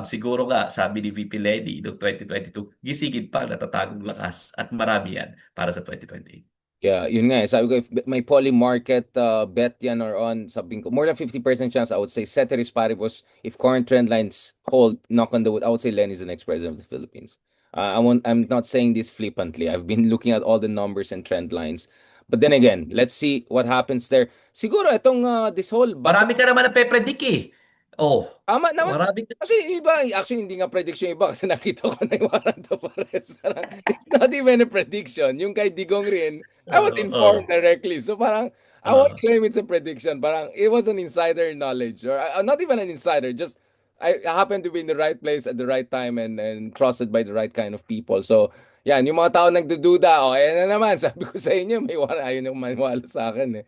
[SPEAKER 3] siguro nga sabi ni VP Lenny noong 2022, gisigid pa ang natatagong lakas at marami yan para sa 2028.
[SPEAKER 2] Yeah, yun nga sabi ko, if may poly market bet yan or on, sabi ko, more than 50% chance, I would say, ceteris paribus, if current trend lines hold, knock on the wood, I would say Len is the next president of the Philippines. I'm not saying this flippantly. I've been looking at all the numbers and trend lines. But then again, let's see what happens there. Siguro itong this whole
[SPEAKER 3] Marami ka naman na pe-predict Oh,
[SPEAKER 2] tama naman.
[SPEAKER 3] marami ka.
[SPEAKER 2] Actually, hindi nga prediction yung iba kasi nakita ko na yung warrant of arrest. It's not even a prediction. Yung kay Digong rin, I was informed directly. So parang, I won't claim it's a prediction. Parang, it was an insider knowledge. Or not even an insider, just I happened to be in the right place at the right time and trusted by the right kind of people. So, yan, yung mga tao nagdududa, ayan na naman, sabi ko sa inyo, may warrant, ayaw nang maniwala sa akin eh.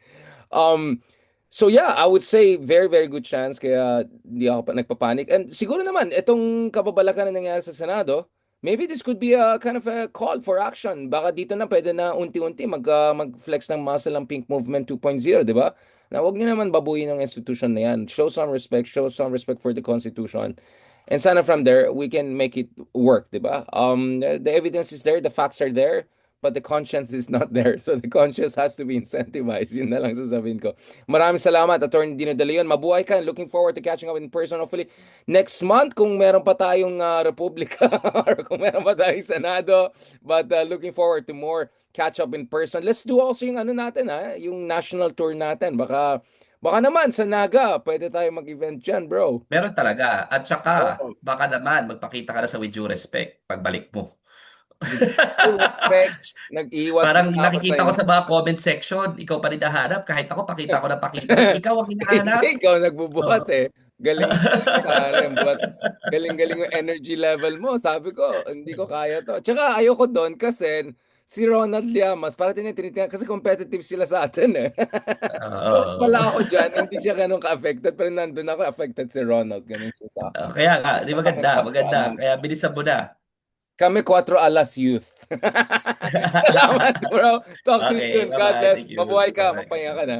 [SPEAKER 2] So yeah, I would say very, very good chance kaya hindi ako nagpapanik. And siguro naman, itong kababalakan na nangyari sa Senado, maybe this could be a kind of a call for action. Baka dito na pwede na unti-unti mag-flex ng muscle ang Pink Movement 2.0, di ba? Na huwag niyo naman babuyin ng institution na yan. Show some respect for the Constitution. And sana from there, we can make it work, di ba? The evidence is there, the facts are there, but the conscience is not there. So the conscience has to be incentivized. Yun na lang sasabihin ko. Maraming salamat, Attorney Dino De Leon. Mabuhay ka. Looking forward to catching up in person. Hopefully, next month, kung meron pa tayong Republika or kung meron pa tayong Senado. But looking forward to more catch up in person. Let's do also yung natin, yung national tour natin. Baka naman sa Naga, pwede tayo mag-event dyan, bro.
[SPEAKER 3] Meron talaga. At saka, baka naman, magpakita ka na sa With Due Respect pagbalik mo.
[SPEAKER 2] Respect, nag-iwas
[SPEAKER 3] Parang
[SPEAKER 2] na
[SPEAKER 3] nakikita ko sa mga comment section, ikaw pa rin nahanap. Kahit ako, pakita ko na pakita. Ikaw ang hinahanap.
[SPEAKER 2] Ikaw nagbubuhat
[SPEAKER 3] Oo.
[SPEAKER 2] Galing pare, galing-galing yung energy level mo. Sabi ko, hindi ko kaya to. Tsaka ayoko doon kasi si Ronald Llamas, para tinitingnan kasi competitive sila sa atin So, wala ako dyan, hindi siya ganun ka-affected. Pero nandun ako, affected si Ronald. Ganun siya sa akin.
[SPEAKER 3] Kaya nga, di maganda. Kaya bilisan mo na.
[SPEAKER 2] Kami 4 alas youth. Salamat, bro. Talk to you
[SPEAKER 3] Okay,
[SPEAKER 2] soon. God
[SPEAKER 3] bye-bye.
[SPEAKER 2] bless.
[SPEAKER 3] Thank you.
[SPEAKER 2] Mabuhay ka.
[SPEAKER 3] Bye-bye.
[SPEAKER 2] Magpahinga ka na.